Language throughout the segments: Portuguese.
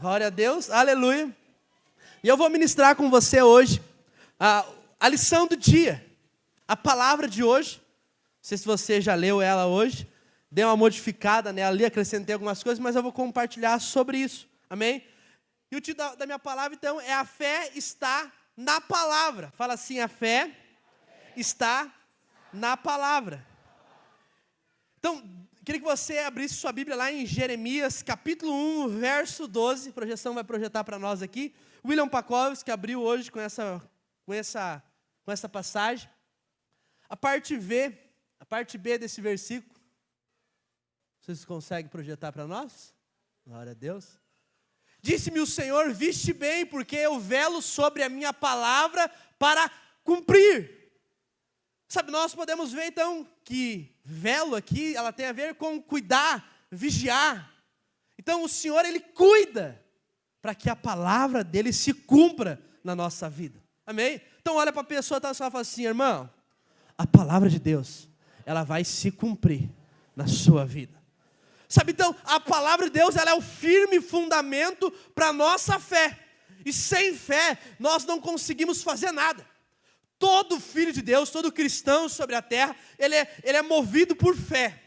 Glória a Deus, aleluia. E eu vou ministrar com você hoje a lição do dia, a palavra de hoje. Não sei se você já leu ela hoje, dei uma modificada nela ali, acrescentei algumas coisas, mas eu vou compartilhar sobre isso, amém? E o título da minha palavra, então, é A Fé Está na Palavra. Fala assim, a fé está na palavra. Então, queria que você abrisse sua Bíblia lá em Jeremias, capítulo 1, verso 12. A projeção vai projetar para nós aqui. William Pakovski abriu hoje com essa passagem. A parte B desse versículo. Vocês conseguem projetar para nós? Glória a Deus. Disse-me o Senhor, viste bem, porque eu velo sobre a minha palavra para cumprir. Sabe, nós podemos ver então que velo aqui, ela tem a ver com cuidar, vigiar. Então o Senhor, Ele cuida para que a palavra dEle se cumpra na nossa vida. Amém? Então olha para a pessoa e fala assim, irmão, a palavra de Deus, ela vai se cumprir na sua vida. Sabe, então, a palavra de Deus, ela é o firme fundamento para a nossa fé. E sem fé, nós não conseguimos fazer nada. Todo filho de Deus, todo cristão sobre a terra, ele é movido por fé.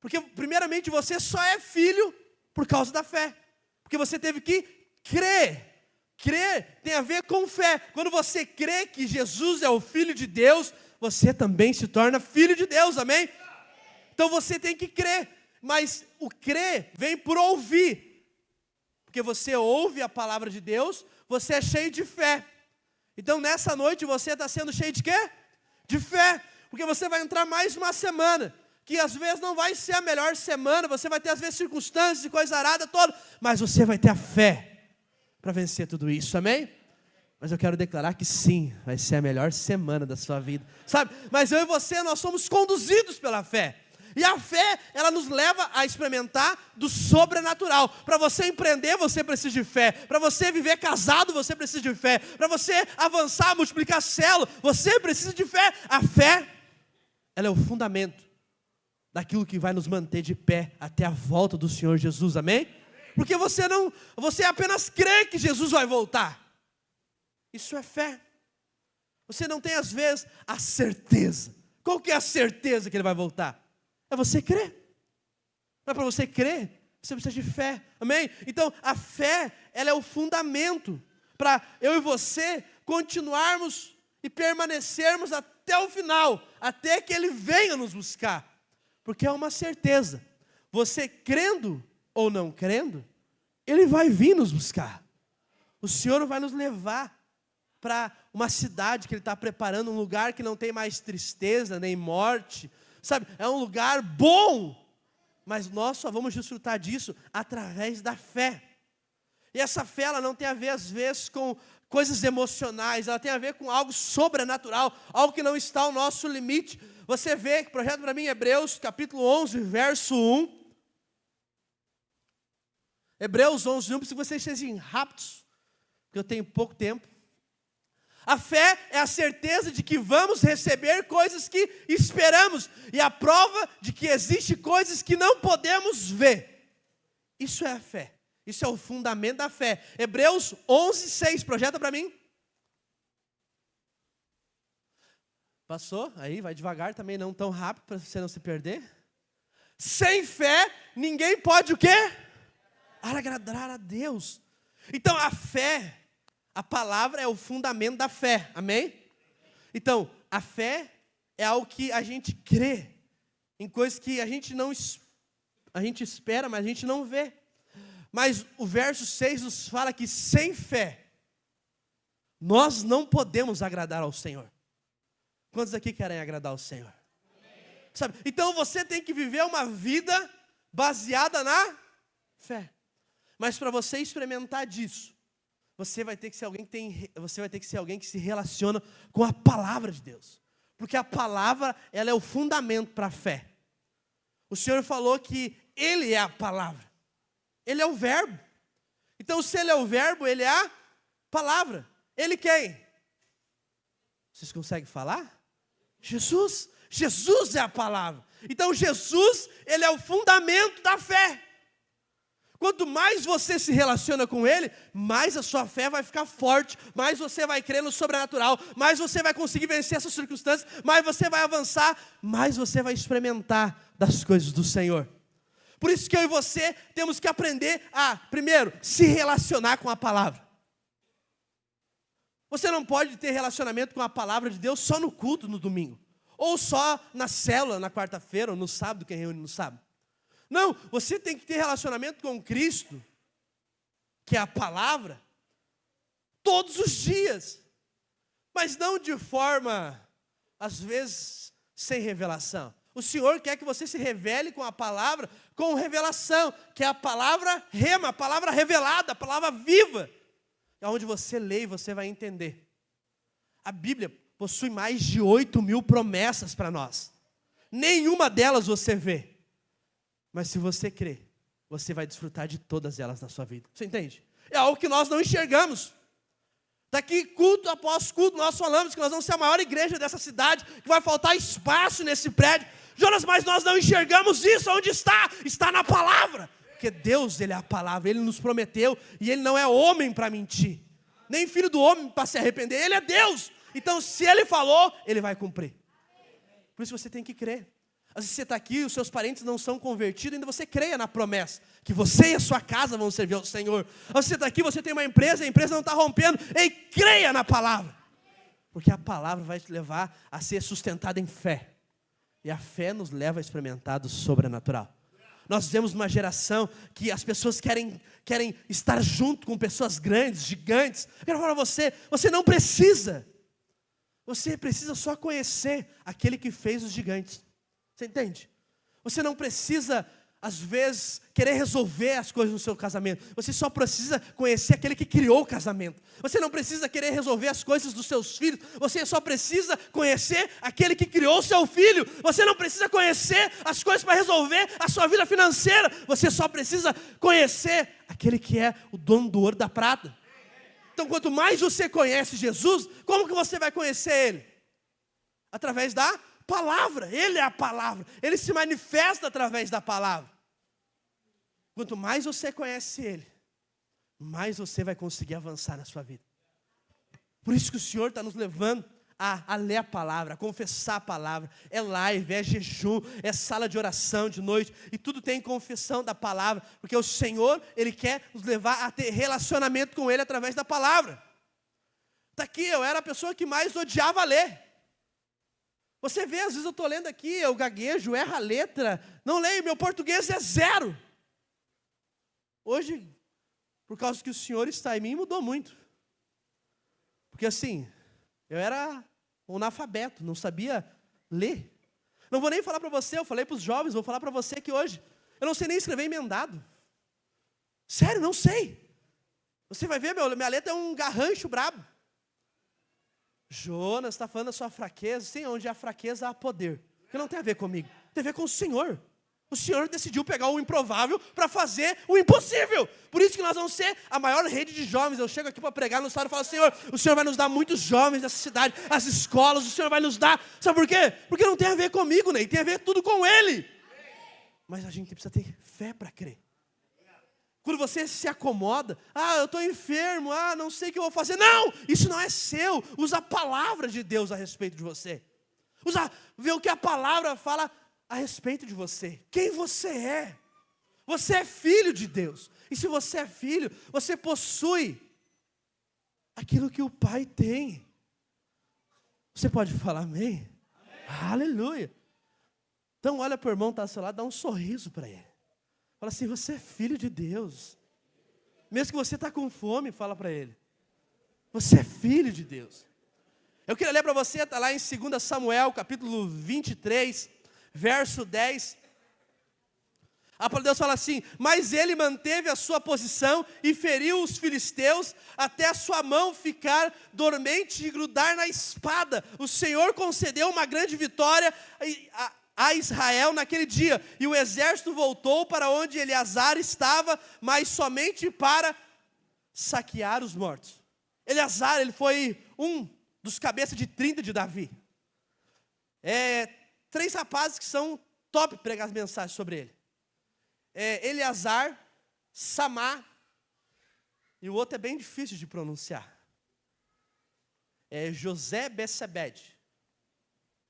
Porque, primeiramente, você só é filho por causa da fé. Porque você teve que crer. Crer tem a ver com fé. Quando você crê que Jesus é o Filho de Deus, você também se torna filho de Deus, amém? Então você tem que crer. Mas o crer vem por ouvir. Porque você ouve a palavra de Deus, você é cheio de fé. Então nessa noite você está sendo cheio de quê? De fé. Porque você vai entrar mais uma semana, que às vezes não vai ser a melhor semana, você vai ter às vezes circunstâncias e coisa arada toda, mas você vai ter a fé para vencer tudo isso, amém? Mas eu quero declarar que sim, vai ser a melhor semana da sua vida, sabe? Mas eu e você, nós somos conduzidos pela fé. E a fé, ela nos leva a experimentar do sobrenatural. Para você empreender, você precisa de fé. Para você viver casado, você precisa de fé. Para você avançar, multiplicar célula, você precisa de fé. A fé, ela é o fundamento daquilo que vai nos manter de pé até a volta do Senhor Jesus, amém? Porque você apenas crê que Jesus vai voltar. Isso é fé. Você não tem às vezes a certeza. Qual que é a certeza que Ele vai voltar? É você crer. Mas para você crer, você precisa de fé, amém? Então a fé, ela é o fundamento para eu e você continuarmos e permanecermos até o final, até que Ele venha nos buscar. Porque é uma certeza, você crendo ou não crendo, Ele vai vir nos buscar. O Senhor vai nos levar para uma cidade que Ele está preparando, um lugar que não tem mais tristeza, nem morte, sabe, é um lugar bom, mas nós só vamos desfrutar disso através da fé. E essa fé, ela não tem a ver às vezes com coisas emocionais, ela tem a ver com algo sobrenatural, algo que não está ao nosso limite. Você vê, projeta para mim Hebreus capítulo 11, verso 1. Hebreus 11, 1, se vocês sejam rápidos, porque eu tenho pouco tempo. A fé é a certeza de que vamos receber coisas que esperamos. E a prova de que existem coisas que não podemos ver. Isso é a fé. Isso é o fundamento da fé. Hebreus 11, 6. Projeta para mim. Passou? Aí, vai devagar também, não tão rápido para você não se perder. Sem fé, ninguém pode o quê? Agradar a Deus. Então a fé, a palavra é o fundamento da fé, amém? Então, a fé é algo que a gente crê, em coisas que a gente espera, mas a gente não vê. Mas o verso 6 nos fala que sem fé, nós não podemos agradar ao Senhor. Quantos aqui querem agradar ao Senhor? Sabe? Então você tem que viver uma vida baseada na fé. Mas para você experimentar disso, você vai ter que ser alguém que se relaciona com a palavra de Deus. Porque a palavra, ela é o fundamento para a fé. O Senhor falou que Ele é a palavra. Ele é o verbo. Então, se Ele é o verbo, Ele é a palavra. Ele quem? Vocês conseguem falar? Jesus. Jesus é a palavra. Então, Jesus, Ele é o fundamento da fé. Quanto mais você se relaciona com Ele, mais a sua fé vai ficar forte, mais você vai crer no sobrenatural, mais você vai conseguir vencer essas circunstâncias, mais você vai avançar, mais você vai experimentar das coisas do Senhor. Por isso que eu e você temos que aprender a, primeiro, se relacionar com a palavra. Você não pode ter relacionamento com a palavra de Deus só no culto, no domingo. Ou só na célula, na quarta-feira, ou no sábado, quem reúne no sábado. Não, você tem que ter relacionamento com Cristo, que é a palavra, todos os dias. Mas não de forma, às vezes, sem revelação. O Senhor quer que você se revele com a palavra, com revelação, que é a palavra rema, a palavra revelada, a palavra viva. Onde você lê e você vai entender. A Bíblia possui mais de 8.000 promessas para nós. Nenhuma delas você vê. Mas se você crer, você vai desfrutar de todas elas na sua vida. Você entende? É algo que nós não enxergamos. Daqui, culto após culto, nós falamos que nós vamos ser a maior igreja dessa cidade, que vai faltar espaço nesse prédio. Jonas, mas nós não enxergamos isso. Onde está? Está na palavra. Porque Deus, Ele é a palavra, Ele nos prometeu, e Ele não é homem para mentir. Nem filho do homem para se arrepender, Ele é Deus. Então, se Ele falou, Ele vai cumprir. Por isso você tem que crer. Às vezes você está aqui, os seus parentes não são convertidos, ainda você creia na promessa, que você e a sua casa vão servir ao Senhor. Às vezes você está aqui, você tem uma empresa, a empresa não está rompendo, ei, creia na palavra. Porque a palavra vai te levar a ser sustentada em fé. E a fé nos leva a experimentar do sobrenatural. Nós vivemos uma geração que as pessoas querem estar junto com pessoas grandes, gigantes. Eu quero falar para você, você não precisa. Você precisa só conhecer aquele que fez os gigantes. Você entende? Você não precisa, às vezes, querer resolver as coisas no seu casamento. Você só precisa conhecer aquele que criou o casamento. Você não precisa querer resolver as coisas dos seus filhos. Você só precisa conhecer aquele que criou o seu filho. Você não precisa conhecer as coisas para resolver a sua vida financeira. Você só precisa conhecer aquele que é o dono do ouro e da prata. Então, quanto mais você conhece Jesus, como que você vai conhecer Ele? Através da palavra. Ele é a palavra. Ele se manifesta através da palavra. Quanto mais você conhece Ele, mais você vai conseguir avançar na sua vida. Por isso que o Senhor está nos levando a ler a palavra, a confessar a palavra. É live, é jejum, é sala de oração de noite. E tudo tem confissão da palavra. Porque o Senhor, Ele quer nos levar a ter relacionamento com Ele através da palavra. Está aqui, eu era a pessoa que mais odiava ler. Você vê, às vezes eu estou lendo aqui, eu gaguejo, erro a letra, não leio, meu português é 0. Hoje, por causa que o Senhor está em mim, mudou muito. Porque assim, eu era um analfabeto, não sabia ler. Não vou nem falar para você, eu falei para os jovens, vou falar para você que hoje, eu não sei nem escrever emendado. Sério, não sei. Você vai ver, minha letra é um garrancho brabo. Jonas está falando da sua fraqueza. Sim, onde há fraqueza há poder. Que não tem a ver comigo, tem a ver com o Senhor. O Senhor decidiu pegar o improvável para fazer o impossível. Por isso que nós vamos ser a maior rede de jovens. Eu chego aqui para pregar no estado e falo, Senhor, o Senhor vai nos dar muitos jovens nessa cidade, as escolas, o Senhor vai nos dar. Sabe por quê? Porque não tem a ver comigo, Ney, tem a ver tudo com Ele. Mas a gente precisa ter fé para crer. Quando você se acomoda, eu estou enfermo, não sei o que eu vou fazer. Não, isso não é seu. Usa a palavra de Deus a respeito de você. Vê o que a palavra fala a respeito de você. Quem você é. Você é filho de Deus. E se você é filho, você possui aquilo que o Pai tem. Você pode falar amém? Amém. Aleluia. Então olha para o irmão que está ao seu lado, dá um sorriso para ele. Fala assim, você é filho de Deus. Mesmo que você está com fome, fala para ele. Você é filho de Deus. Eu queria ler para você, está lá em 2 Samuel, capítulo 23, verso 10. A palavra de Deus fala assim, mas ele manteve a sua posição e feriu os filisteus até a sua mão ficar dormente e grudar na espada. O Senhor concedeu uma grande vitória a Israel naquele dia, e o exército voltou para onde Eleazar estava, mas somente para saquear os mortos. Eleazar, ele foi um dos cabeças de 30 de Davi. 3 rapazes que são top pregar as mensagens sobre ele. Eleazar, Samá, e o outro é bem difícil de pronunciar. É José Bessebed.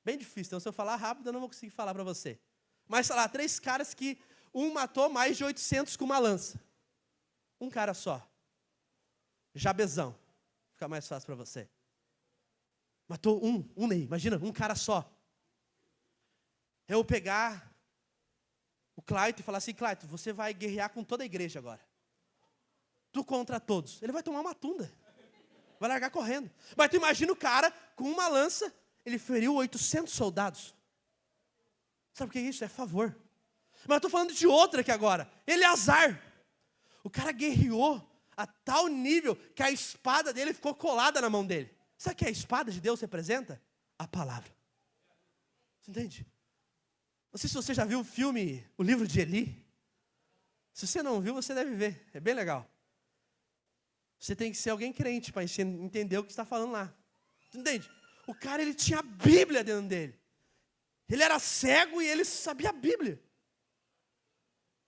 Bem difícil, então se eu falar rápido eu não vou conseguir falar para você. Mas, sei lá, 3 caras que um matou mais de 800 com uma lança. Um cara só. Jabezão. Fica mais fácil para você. Matou um Ney, imagina, um cara só. Eu pegar o Clayton e falar assim, Clayton, você vai guerrear com toda a igreja agora. Tu contra todos. Ele vai tomar uma tunda. Vai largar correndo. Mas tu imagina o cara com uma lança, ele feriu 800 soldados. Sabe o que é isso? É favor. Mas eu estou falando de outra aqui agora. Eleazar. O cara guerreou a tal nível que a espada dele ficou colada na mão dele. Sabe o que a espada de Deus representa? A palavra. Você entende? Não sei se você já viu o filme, o livro de Eli. Se você não viu, você deve ver. É bem legal. Você tem que ser alguém crente para entender o que está falando lá. Você entende? O cara, ele tinha a Bíblia dentro dele. Ele era cego e ele sabia a Bíblia.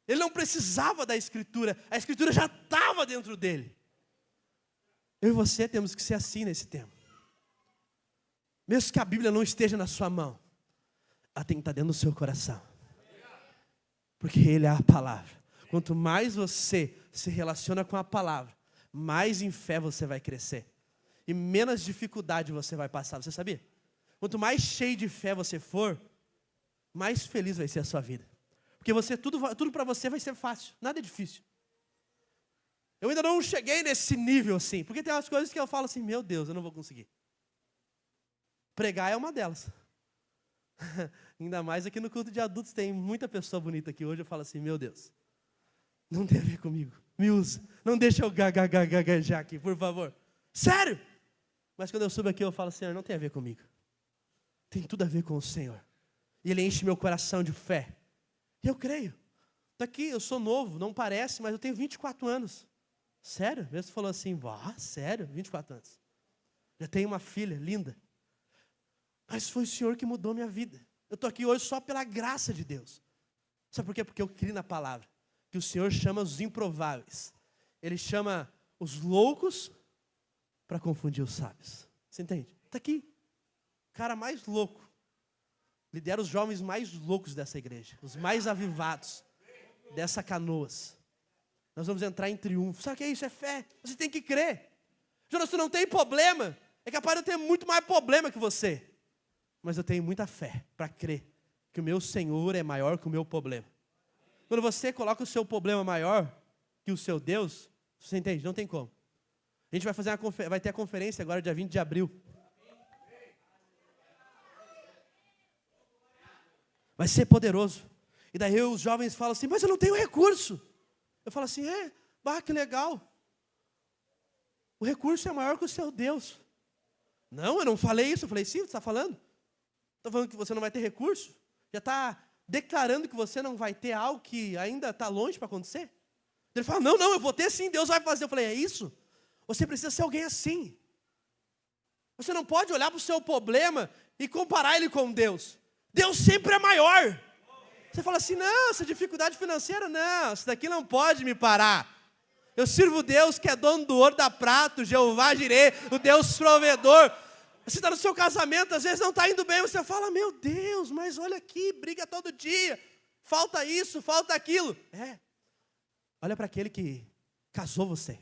Ele não precisava da Escritura. A Escritura já estava dentro dele. Eu e você temos que ser assim nesse tempo. Mesmo que a Bíblia não esteja na sua mão, ela tem que estar dentro do seu coração. Porque Ele é a palavra. Quanto mais você se relaciona com a palavra, mais em fé você vai crescer. E menos dificuldade você vai passar. Você sabia? Quanto mais cheio de fé você for, mais feliz vai ser a sua vida. Porque tudo para você vai ser fácil. Nada é difícil. Eu ainda não cheguei nesse nível assim. Porque tem umas coisas que eu falo assim, meu Deus, eu não vou conseguir. Pregar é uma delas. Ainda mais aqui no culto de adultos, tem muita pessoa bonita aqui hoje. Eu falo assim, meu Deus, não tem a ver comigo. Me usa. Não deixa eu gaguejar aqui, por favor. Sério? Mas quando eu subo aqui, eu falo, Senhor, não tem a ver comigo. Tem tudo a ver com o Senhor. E Ele enche meu coração de fé. E eu creio. Estou aqui, eu sou novo, não parece, mas eu tenho 24 anos. Sério? Mesmo falou assim, sério? 24 anos. Já tenho uma filha linda. Mas foi o Senhor que mudou minha vida. Eu estou aqui hoje só pela graça de Deus. Sabe por quê? Porque eu criei na palavra. Que o Senhor chama os improváveis. Ele chama os loucos para confundir os sábios. Você entende? Está aqui. O cara mais louco. Lidera os jovens mais loucos dessa igreja. Os mais avivados dessa Canoas. Nós vamos entrar em triunfo. Sabe o que é isso? É fé. Você tem que crer. Jonas, tu não tem problema. É capaz de eu ter muito mais problema que você. Mas eu tenho muita fé para crer que o meu Senhor é maior que o meu problema. Quando você coloca o seu problema maior que o seu Deus, você entende? Não tem como. A gente vai ter a conferência agora, dia 20 de abril. Vai ser poderoso. E daí os jovens falam assim, mas eu não tenho recurso. Eu falo assim, que legal. O recurso é maior que o seu Deus. Não, eu não falei isso. Eu falei, sim, você está falando? Está falando que você não vai ter recurso? Já está declarando que você não vai ter algo que ainda está longe para acontecer? Ele fala, não, eu vou ter sim, Deus vai fazer. Eu falei, é isso? Você precisa ser alguém assim. Você não pode olhar para o seu problema e comparar ele com Deus. Deus sempre é maior. Você fala assim, não, essa dificuldade financeira, não, isso daqui não pode me parar. Eu sirvo Deus que é dono do ouro, da prata, o Jeová Jireh, o Deus provedor. Você está no seu casamento, às vezes não está indo bem, você fala, meu Deus, mas olha aqui, briga todo dia, falta isso, falta aquilo. Olha para aquele que casou você,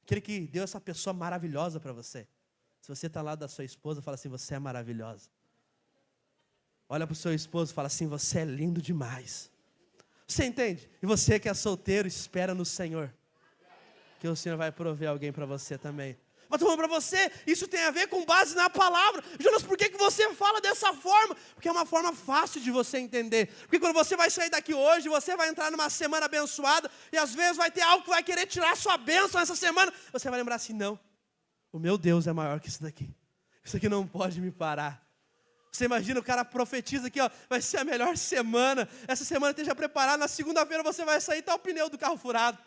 aquele que deu essa pessoa maravilhosa para você. Se você está lá da sua esposa, fala assim, você é maravilhosa. Olha para o seu esposo e fala assim, você é lindo demais. Você entende? E você que é solteiro, espera no Senhor, que o Senhor vai prover alguém para você também. Mas estou falando para você, isso tem a ver com base na palavra. Jonas, por que você fala dessa forma? Porque é uma forma fácil de você entender. Porque quando você vai sair daqui hoje, você vai entrar numa semana abençoada, e às vezes vai ter algo que vai querer tirar a sua bênção essa semana. Você vai lembrar assim, não, o meu Deus é maior que isso daqui. Isso aqui não pode me parar. Você imagina, o cara profetiza aqui, vai ser a melhor semana. Essa semana esteja preparado, na segunda-feira você vai sair e está o pneu do carro furado.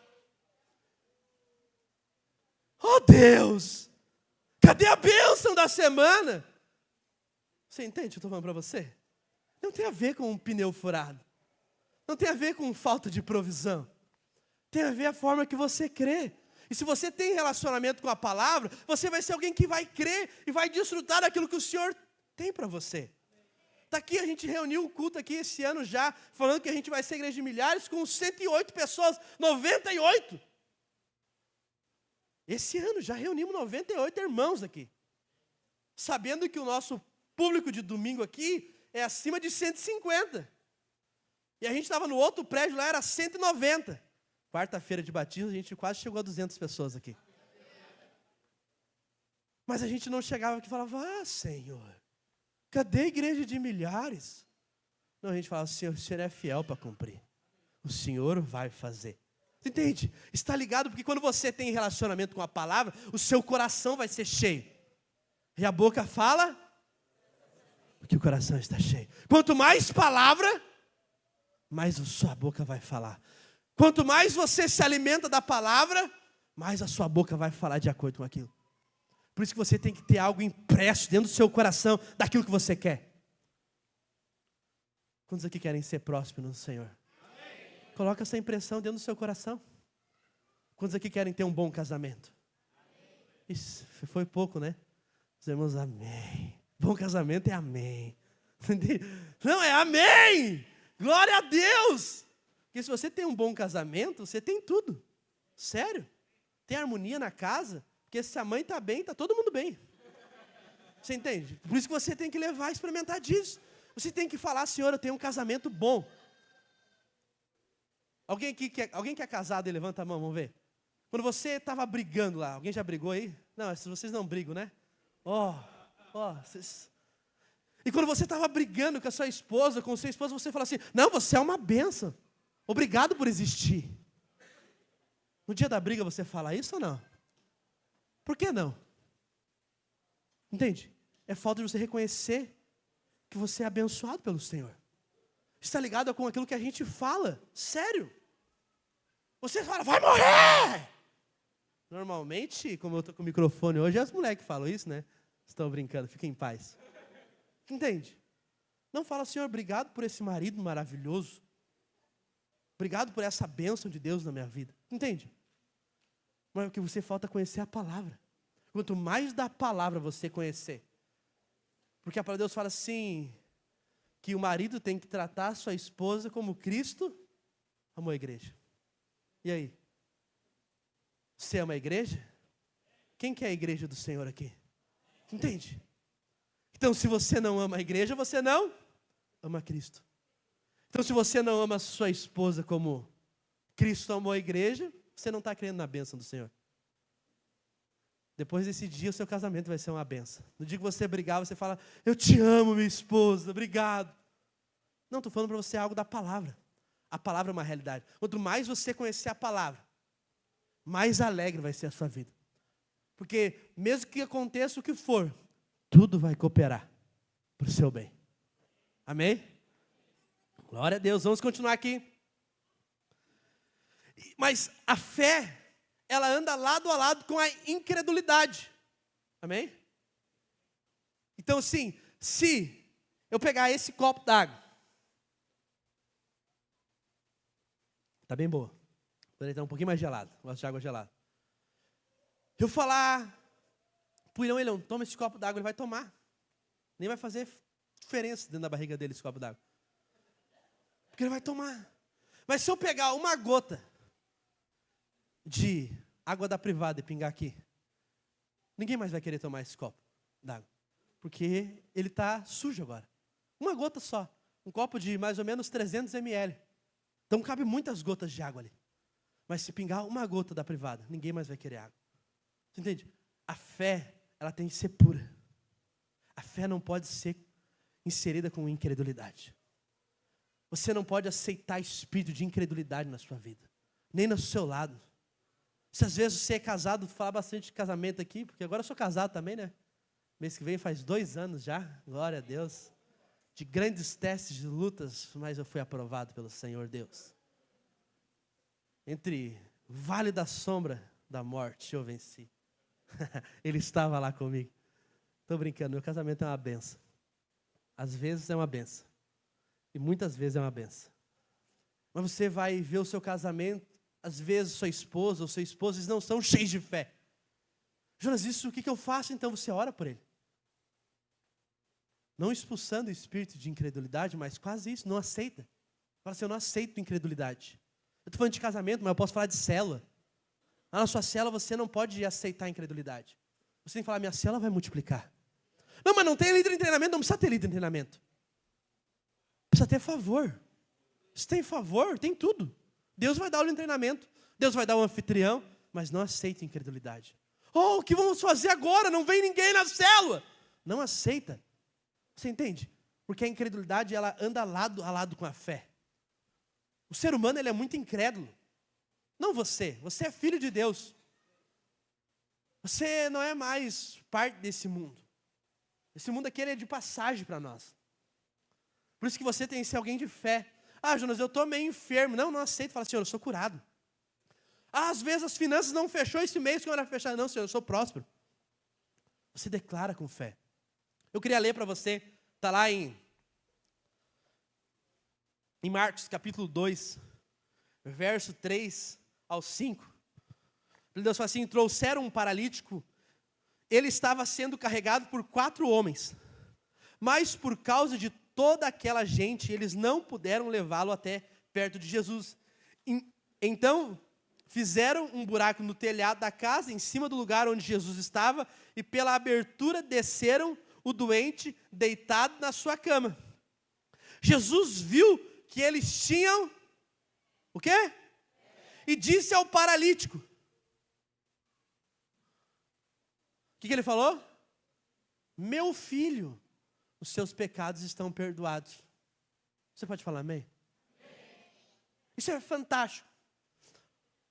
Oh Deus, cadê a bênção da semana? Você entende o que eu estou falando para você? Não tem a ver com um pneu furado. Não tem a ver com falta de provisão. Tem a ver a forma que você crê. E se você tem relacionamento com a palavra, você vai ser alguém que vai crer e vai desfrutar daquilo que o Senhor tem para você. Daqui a gente reuniu um culto aqui esse ano já, falando que a gente vai ser igreja de milhares com 108 pessoas, 98. Esse ano já reunimos 98 irmãos aqui. Sabendo que o nosso público de domingo aqui é acima de 150. E a gente estava no outro prédio lá, era 190. Quarta-feira de batismo, a gente quase chegou a 200 pessoas aqui. Mas a gente não chegava aqui e falava, Senhor, cadê a igreja de milhares? Não, a gente falava, Senhor, o Senhor é fiel para cumprir. O Senhor vai fazer. Você entende? Está ligado? Porque quando você tem relacionamento com a palavra, o seu coração vai ser cheio. E a boca fala, porque o coração está cheio. Quanto mais palavra, mais a sua boca vai falar. Quanto mais você se alimenta da palavra, mais a sua boca vai falar de acordo com aquilo. Por isso que você tem que ter algo impresso dentro do seu coração, daquilo que você quer. Quantos aqui querem ser prósperos no Senhor? Amém. Coloca essa impressão dentro do seu coração. Quantos aqui querem ter um bom casamento? Amém. Isso foi pouco, né? Os irmãos, amém. Bom casamento é amém. Não, é amém. Glória a Deus. Porque se você tem um bom casamento, você tem tudo. Sério. Tem harmonia na casa. Porque se a mãe está bem, está todo mundo bem. Você entende? Por isso que você tem que levar a experimentar disso. Você tem que falar, Senhor, eu tenho um casamento bom. Alguém que é casado e levanta a mão, vamos ver. Quando você estava brigando lá, alguém já brigou aí? Não, vocês não brigam, né? Vocês... E quando você estava brigando com a sua esposa, com o seu esposo, você fala assim, não, você é uma bênção. Obrigado por existir. No dia da briga você fala isso ou não? Por que não? Entende? É falta de você reconhecer que você é abençoado pelo Senhor. Está ligado com aquilo que a gente fala. Sério. Você fala, vai morrer! Normalmente, como eu estou com o microfone hoje, as mulheres que falam isso, né? Estão brincando, fiquem em paz. Entende? Não fala, Senhor, obrigado por esse marido maravilhoso. Obrigado por essa bênção de Deus na minha vida. Entende? Mas o que você falta é conhecer a palavra. Quanto mais da palavra você conhecer. Porque a palavra de Deus fala assim, que o marido tem que tratar a sua esposa como Cristo amou a igreja. E aí? Você ama a igreja? Quem que é a igreja do Senhor aqui? Entende? Então, se você não ama a igreja, você não ama Cristo. Então, se você não ama a sua esposa como Cristo amou a igreja, você não está crendo na bênção do Senhor. Depois desse dia, o seu casamento vai ser uma bênção. No dia que você brigar, você fala, eu te amo, minha esposa, obrigado. Não, estou falando para você algo da palavra. A palavra é uma realidade. Quanto mais você conhecer a palavra, mais alegre vai ser a sua vida. Porque mesmo que aconteça o que for, tudo vai cooperar para o seu bem. Amém? Glória a Deus. Vamos continuar aqui. Mas a fé, ela anda lado a lado com a incredulidade. Amém? Então, assim, se eu pegar esse copo d'água, tá bem boa. Poderia estar um pouquinho mais gelado. Gosto de água gelada. Eu falar pro Ilhão, toma esse copo d'água, ele vai tomar. Nem vai fazer diferença dentro da barriga dele esse copo d'água. Porque ele vai tomar. Mas se eu pegar uma gota de água da privada e pingar aqui, ninguém mais vai querer tomar esse copo d'água. Porque ele está sujo agora. Uma gota só. Um copo de mais ou menos 300 ml. Então cabe muitas gotas de água ali. Mas se pingar uma gota da privada, ninguém mais vai querer água. Você entende? A fé, ela tem que ser pura. A fé não pode ser inserida com incredulidade. Você não pode aceitar espírito de incredulidade na sua vida. Nem no seu lado. Se às vezes você é casado, vou falar bastante de casamento aqui, porque agora eu sou casado também, né? Mês que vem faz 2 anos já, glória a Deus. De grandes testes, de lutas, mas eu fui aprovado pelo Senhor Deus. Entre o vale da sombra da morte, eu venci. Ele estava lá comigo. Estou brincando, meu casamento é uma benção. Às vezes é uma benção. E muitas vezes é uma benção. Mas você vai ver o seu casamento às vezes sua esposa ou seu esposo, eles não são cheios de fé. Jonas, isso o que eu faço? Então você ora por ele. Não expulsando o espírito de incredulidade, mas quase isso, não aceita. Fala assim, eu não aceito incredulidade. Eu estou falando de casamento, mas eu posso falar de célula. Na sua célula você não pode aceitar a incredulidade. Você tem que falar, minha célula vai multiplicar. Não, mas não tem líder em treinamento, não precisa ter líder em treinamento. Precisa ter favor. Se tem favor, tem tudo. Deus vai dar aula em treinamento, Deus vai dar um anfitrião, mas não aceita incredulidade. Oh, o que vamos fazer agora? Não vem ninguém na célula. Não aceita. Você entende? Porque a incredulidade, ela anda lado a lado com a fé. O ser humano, ele é muito incrédulo. Não você é filho de Deus. Você não é mais parte desse mundo. Esse mundo aqui, ele é de passagem para nós. Por isso que você tem que ser alguém de fé. Ah, Jonas, eu estou meio enfermo. Não aceito. Fala, Senhor, eu sou curado. Ah, às vezes as finanças não fechou esse mês que eu era fechado. Não, Senhor, eu sou próspero. Você declara com fé. Eu queria ler para você, está lá em Marcos capítulo 2, verso 3 ao 5. Deus fala assim, trouxeram um paralítico, ele estava sendo carregado por 4 homens, mas por causa de toda aquela gente, eles não puderam levá-lo até perto de Jesus. Então, fizeram um buraco no telhado da casa, em cima do lugar onde Jesus estava, e pela abertura desceram o doente deitado na sua cama. Jesus viu que eles tinham, o quê? E disse ao paralítico. O que ele falou? Meu filho, os seus pecados estão perdoados. Você pode falar amém? Isso é fantástico.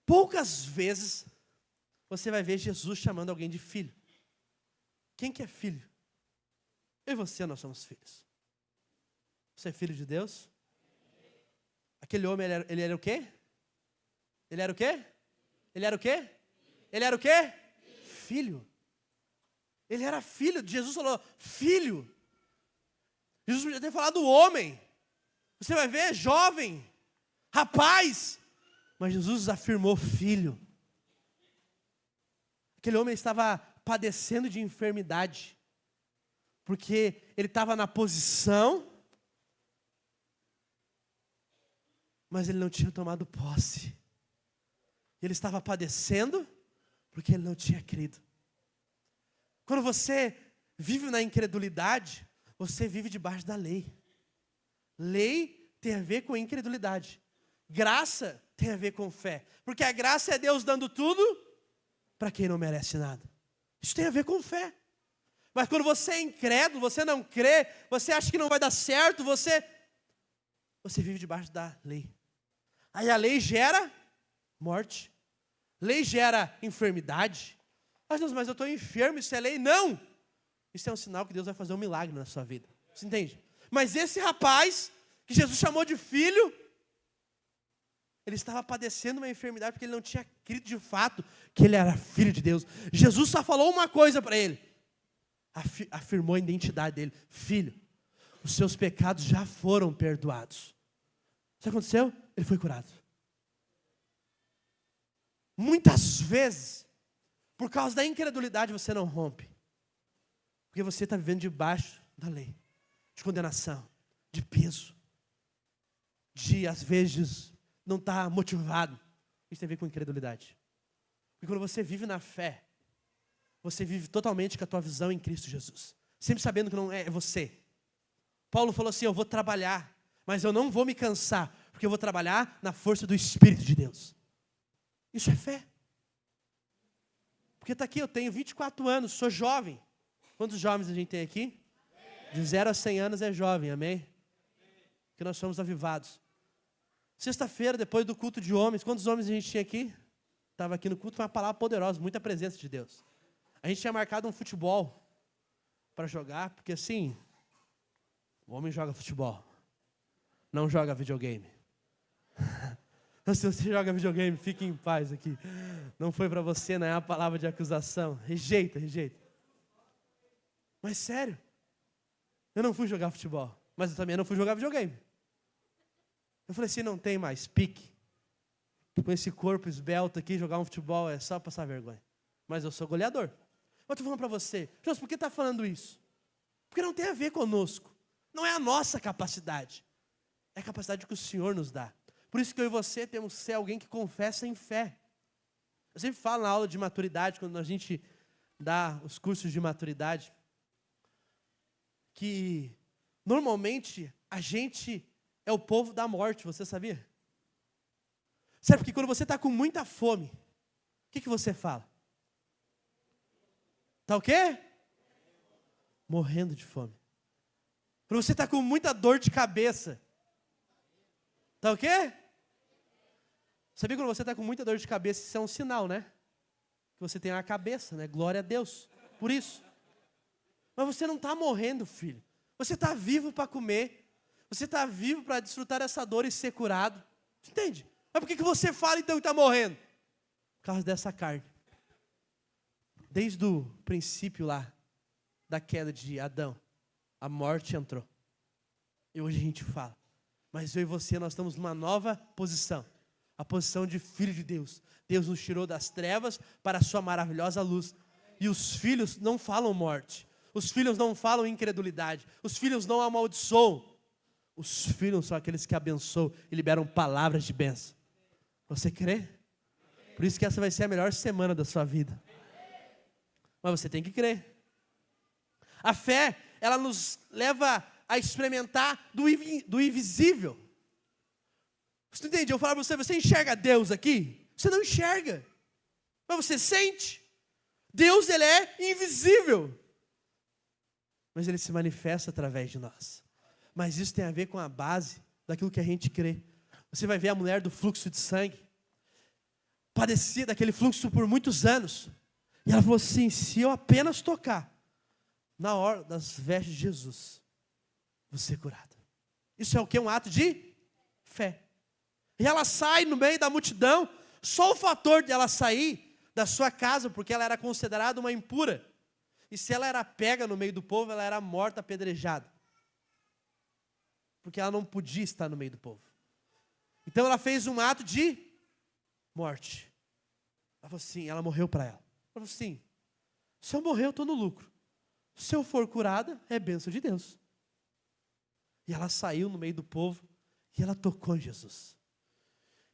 Poucas vezes você vai ver Jesus chamando alguém de filho. Quem que é filho? Eu e você, nós somos filhos. Você é filho de Deus? Aquele homem, ele era o quê? Ele era o quê? Ele era o quê? Ele era o quê? Filho. Ele era filho. Jesus falou, filho. Jesus podia ter falado homem. Você vai ver, jovem, rapaz. Mas Jesus afirmou filho. Aquele homem estava padecendo de enfermidade. Porque ele estava na posição, mas ele não tinha tomado posse. Ele estava padecendo, porque ele não tinha crido. Quando você vive na incredulidade, você vive debaixo da lei. Lei tem a ver com incredulidade. Graça tem a ver com fé. Porque a graça é Deus dando tudo para quem não merece nada. Isso tem a ver com fé. Mas quando você é incrédulo, você não crê, você acha que não vai dar certo, você vive debaixo da lei. Aí a lei gera morte. Lei gera enfermidade. Mas eu estou enfermo, isso é lei? Não! Isso é um sinal que Deus vai fazer um milagre na sua vida. Você entende? Mas esse rapaz, que Jesus chamou de filho, ele estava padecendo uma enfermidade porque ele não tinha crido de fato que ele era filho de Deus. Jesus só falou uma coisa para ele. Afirmou a identidade dele. Filho, os seus pecados já foram perdoados. O que aconteceu? Ele foi curado. Muitas vezes, por causa da incredulidade, você não rompe. Porque você está vivendo debaixo da lei. De condenação, de peso. De, às vezes, não estar motivado. Isso tem a ver com incredulidade. Porque quando você vive na fé, você vive totalmente com a tua visão em Cristo Jesus. Sempre sabendo que não é você. Paulo falou assim, eu vou trabalhar, mas eu não vou me cansar, porque eu vou trabalhar na força do Espírito de Deus. Isso é fé. Porque está aqui, eu tenho 24 anos, sou jovem. Quantos jovens a gente tem aqui? De 0 a 100 anos é jovem, amém? Porque nós somos avivados. Sexta-feira, depois do culto de homens, quantos homens a gente tinha aqui? Estava aqui no culto, foi uma palavra poderosa, muita presença de Deus. A gente tinha marcado um futebol para jogar, porque assim, o homem joga futebol, não joga videogame. Se você joga videogame, fique em paz aqui. Não foi para você, não é a palavra de acusação. Rejeita. Mas sério, eu não fui jogar futebol, mas eu também não fui jogar videogame. Eu falei assim, não tem mais pique com esse corpo esbelto aqui, jogar um futebol é só passar vergonha. Mas eu sou goleador. Eu estou falando para você, Jonas, por que está falando isso? Porque não tem a ver conosco. Não é a nossa capacidade. É a capacidade que o Senhor nos dá. Por isso que eu e você temos que ser alguém que confessa em fé. Eu sempre falo na aula de maturidade, quando a gente dá os cursos de maturidade, que normalmente a gente é o povo da morte, você sabia? Sabe, porque quando você está com muita fome, o que você fala? Está o quê? Morrendo de fome. Quando você está com muita dor de cabeça, está o quê? Sabia que quando você está com muita dor de cabeça, isso é um sinal, né? Que você tem uma cabeça, né? Glória a Deus. Por isso. Mas você não está morrendo, filho. Você está vivo para comer. Você está vivo para desfrutar dessa dor e ser curado. Você entende? Mas por que você fala então que está morrendo? Por causa dessa carne. Desde o princípio lá, da queda de Adão, a morte entrou. E hoje a gente fala. Mas eu e você, nós estamos numa nova posição. A posição de filho de Deus. Deus nos tirou das trevas para a sua maravilhosa luz. E os filhos não falam morte. Os filhos não falam incredulidade. Os filhos não amaldiçoam. Os filhos são aqueles que abençoam e liberam palavras de bênção. Você crê? Por isso que essa vai ser a melhor semana da sua vida. Mas você tem que crer. A fé, ela nos leva a experimentar do invisível. Você entende? Eu falo para você, você enxerga Deus aqui? Você não enxerga. Mas você sente. Deus, ele é invisível. Mas ele se manifesta através de nós. Mas isso tem a ver com a base daquilo que a gente crê. Você vai ver a mulher do fluxo de sangue. Padecia daquele fluxo por muitos anos. E ela falou assim, se eu apenas tocar na hora das vestes de Jesus, vou ser curada. Isso é o que? Um ato de fé. E ela sai no meio da multidão. Só o fator de ela sair da sua casa, porque ela era considerada uma impura. E se ela era pega no meio do povo, ela era morta, apedrejada. Porque ela não podia estar no meio do povo. Então ela fez um ato de morte. Ela falou assim, ela morreu para ela. Ela falou assim, se eu morrer eu estou no lucro. Se eu for curada, é bênção de Deus. E ela saiu no meio do povo e ela tocou em Jesus.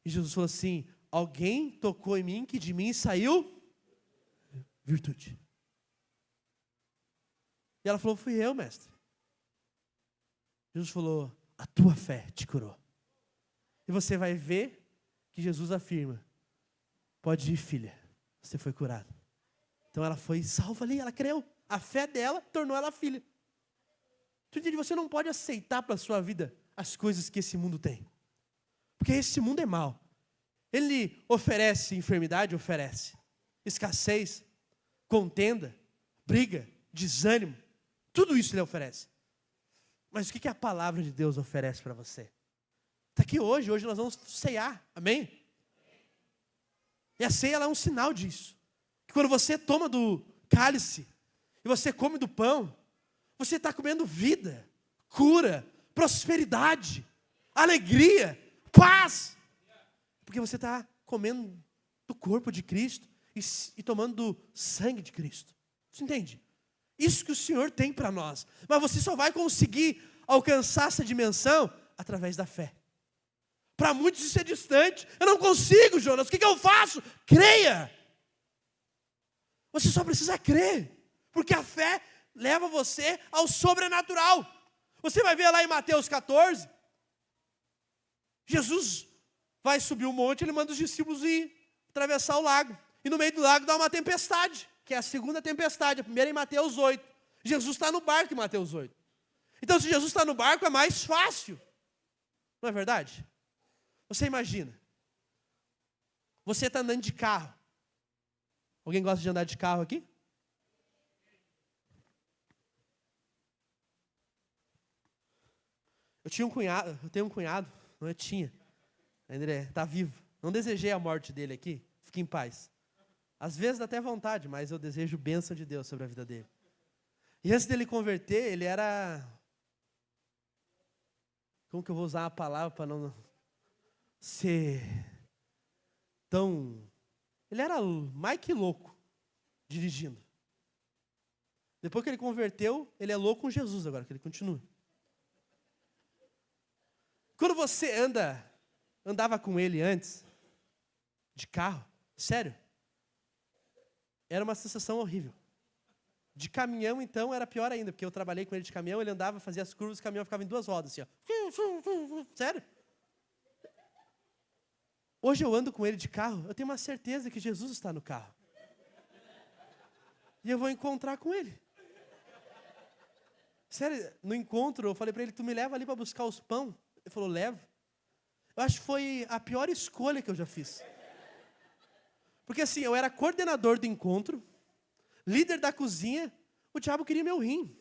E Jesus falou assim, alguém tocou em mim que de mim saiu virtude. E ela falou, fui eu, mestre. Jesus falou, a tua fé te curou. E você vai ver que Jesus afirma, pode ir, filha, você foi curada. Então ela foi salva ali, ela creu. A fé dela tornou ela filha. Tu entende? Você não pode aceitar para a sua vida as coisas que esse mundo tem. Porque esse mundo é mau. Ele oferece enfermidade, oferece escassez, contenda, briga, desânimo. Tudo isso ele oferece. Mas o que a palavra de Deus oferece para você? Está aqui hoje nós vamos ceiar, amém? E a ceia ela é um sinal disso. Que quando você toma do cálice e você come do pão, você está comendo vida, cura, prosperidade, alegria, paz. Porque você está comendo do corpo de Cristo e tomando do sangue de Cristo. Você entende? Isso que o Senhor tem para nós. Mas você só vai conseguir alcançar essa dimensão através da fé. Para muitos isso é distante. Eu não consigo, Jonas. O que eu faço? Creia. Você só precisa crer. Porque a fé leva você ao sobrenatural. Você vai ver lá em Mateus 14. Jesus vai subir um monte, ele manda os discípulos ir atravessar o lago. E no meio do lago dá uma tempestade, que é a segunda tempestade. A primeira é em Mateus 8. Jesus está no barco em Mateus 8. Então, se Jesus está no barco, é mais fácil. Não é verdade? Você imagina. Você está andando de carro. Alguém gosta de andar de carro aqui? Eu tenho um cunhado, não eu tinha. Ainda ele está vivo. Não desejei a morte dele aqui. Fique em paz. Às vezes dá até vontade, mas eu desejo bênção de Deus sobre a vida dele. E antes dele converter, ele era... Como que eu vou usar a palavra para não ser tão... Ele era mais que louco, dirigindo. Depois que ele converteu, ele é louco com Jesus agora, que ele continua. Quando você andava com ele antes, de carro, sério, era uma sensação horrível. De caminhão, então, era pior ainda, porque eu trabalhei com ele de caminhão, ele andava, fazia as curvas, o caminhão ficava em 2 rodas, assim, ó. Sério. Hoje eu ando com ele de carro, eu tenho uma certeza que Jesus está no carro. E eu vou encontrar com ele. Sério, no encontro, eu falei para ele, tu me leva ali para buscar os pão? Ele falou, levo. Eu acho que foi a pior escolha que eu já fiz. Porque assim, eu era coordenador do encontro, líder da cozinha, o diabo queria meu rim.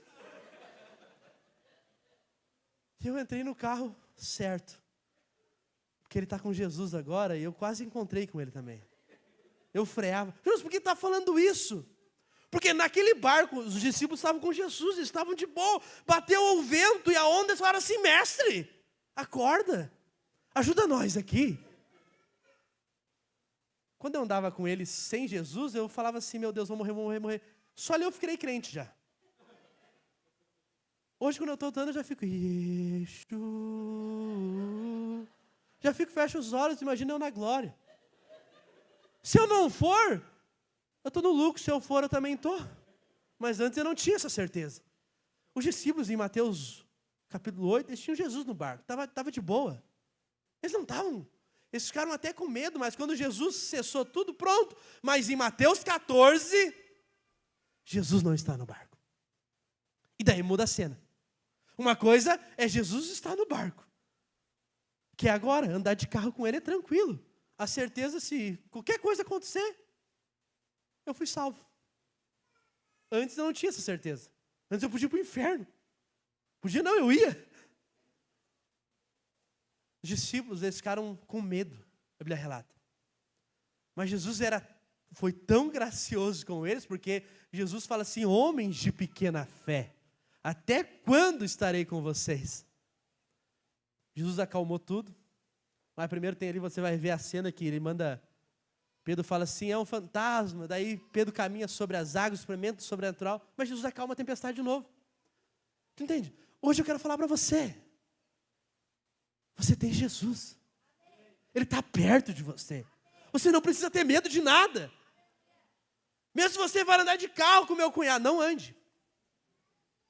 E eu entrei no carro certo. Porque ele está com Jesus agora e eu quase encontrei com ele também. Eu freava. Jesus, por que está falando isso? Porque naquele barco, os discípulos estavam com Jesus, eles estavam de boa. Bateu o vento e a onda, eles falaram assim, mestre, acorda, ajuda nós aqui. Quando eu andava com ele sem Jesus, eu falava assim, meu Deus, vou morrer, vou morrer, vou morrer. Só ali eu fiquei crente já. Hoje, quando eu estou andando, eu já fico, Yeshua. Já fico, fecho os olhos, imagina eu na glória. Se eu não for, eu estou no lucro, se eu for, eu também estou. Mas antes eu não tinha essa certeza. Os discípulos em Mateus capítulo 8, eles tinham Jesus no barco, estava de boa. Eles não estavam, eles ficaram até com medo, mas quando Jesus cessou tudo, pronto. Mas em Mateus 14, Jesus não está no barco. E daí muda a cena. Uma coisa é Jesus estar no barco, que agora andar de carro com ele é tranquilo. A certeza, se qualquer coisa acontecer, eu fui salvo. Antes eu não tinha essa certeza. Antes eu podia ir para o inferno. Podia não, eu ia. Os discípulos, eles ficaram com medo, a Bíblia relata. Mas Jesus foi tão gracioso com eles, porque Jesus fala assim, homens de pequena fé, até quando estarei com vocês? Jesus acalmou tudo. Mas primeiro tem ali, você vai ver a cena que ele manda... Pedro fala assim, é um fantasma. Daí Pedro caminha sobre as águas, experimenta o sobrenatural. Mas Jesus acalma a tempestade de novo. Tu entende? Hoje eu quero falar para você. Você tem Jesus. Ele está perto de você. Você não precisa ter medo de nada. Mesmo se você vai andar de carro com meu cunhado, não ande.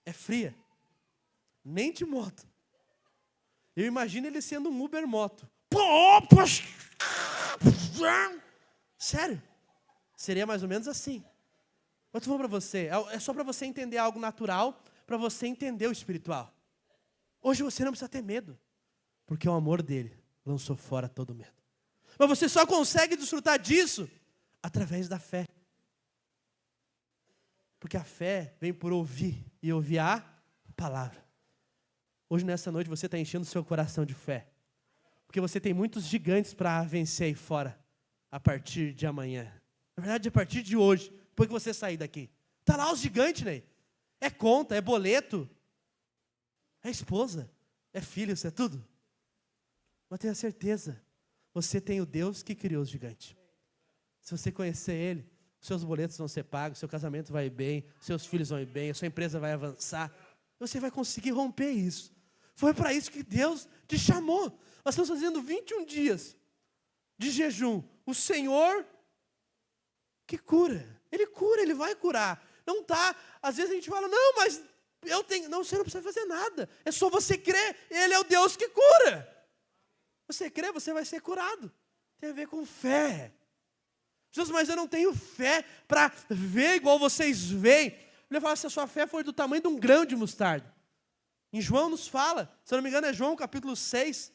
É fria. Nem de moto. Eu imagino ele sendo um Uber moto. Sério. Seria mais ou menos assim. Eu estou falando para você. É só para você entender algo natural, para você entender o espiritual. Hoje você não precisa ter medo. Porque o amor dele lançou fora todo medo. Mas você só consegue desfrutar disso através da fé. Porque a fé vem por ouvir e ouvir a palavra. Hoje, nessa noite, você está enchendo o seu coração de fé. Porque você tem muitos gigantes para vencer aí fora a partir de amanhã. Na verdade, a partir de hoje, depois que você sair daqui. Está lá os gigantes, né? É conta, é boleto, é esposa, é filho, isso é tudo. Mas tenha certeza, você tem o Deus que criou os gigantes. Se você conhecer Ele, seus boletos vão ser pagos, seu casamento vai bem, seus filhos vão ir bem, a sua empresa vai avançar. Você vai conseguir romper isso. Foi para isso que Deus te chamou. Nós estamos fazendo 21 dias de jejum. O Senhor que cura. Ele vai curar. Não está, às vezes a gente fala, não, mas eu tenho. Não, você não precisa fazer nada. É só você crer. Ele é o Deus que cura. Você crê, você vai ser curado. Tem a ver com fé. Jesus, mas eu não tenho fé para ver igual vocês veem. Ele fala, se a sua fé for do tamanho de um grão de mostarda. Em João nos fala, se eu não me engano é João capítulo 6,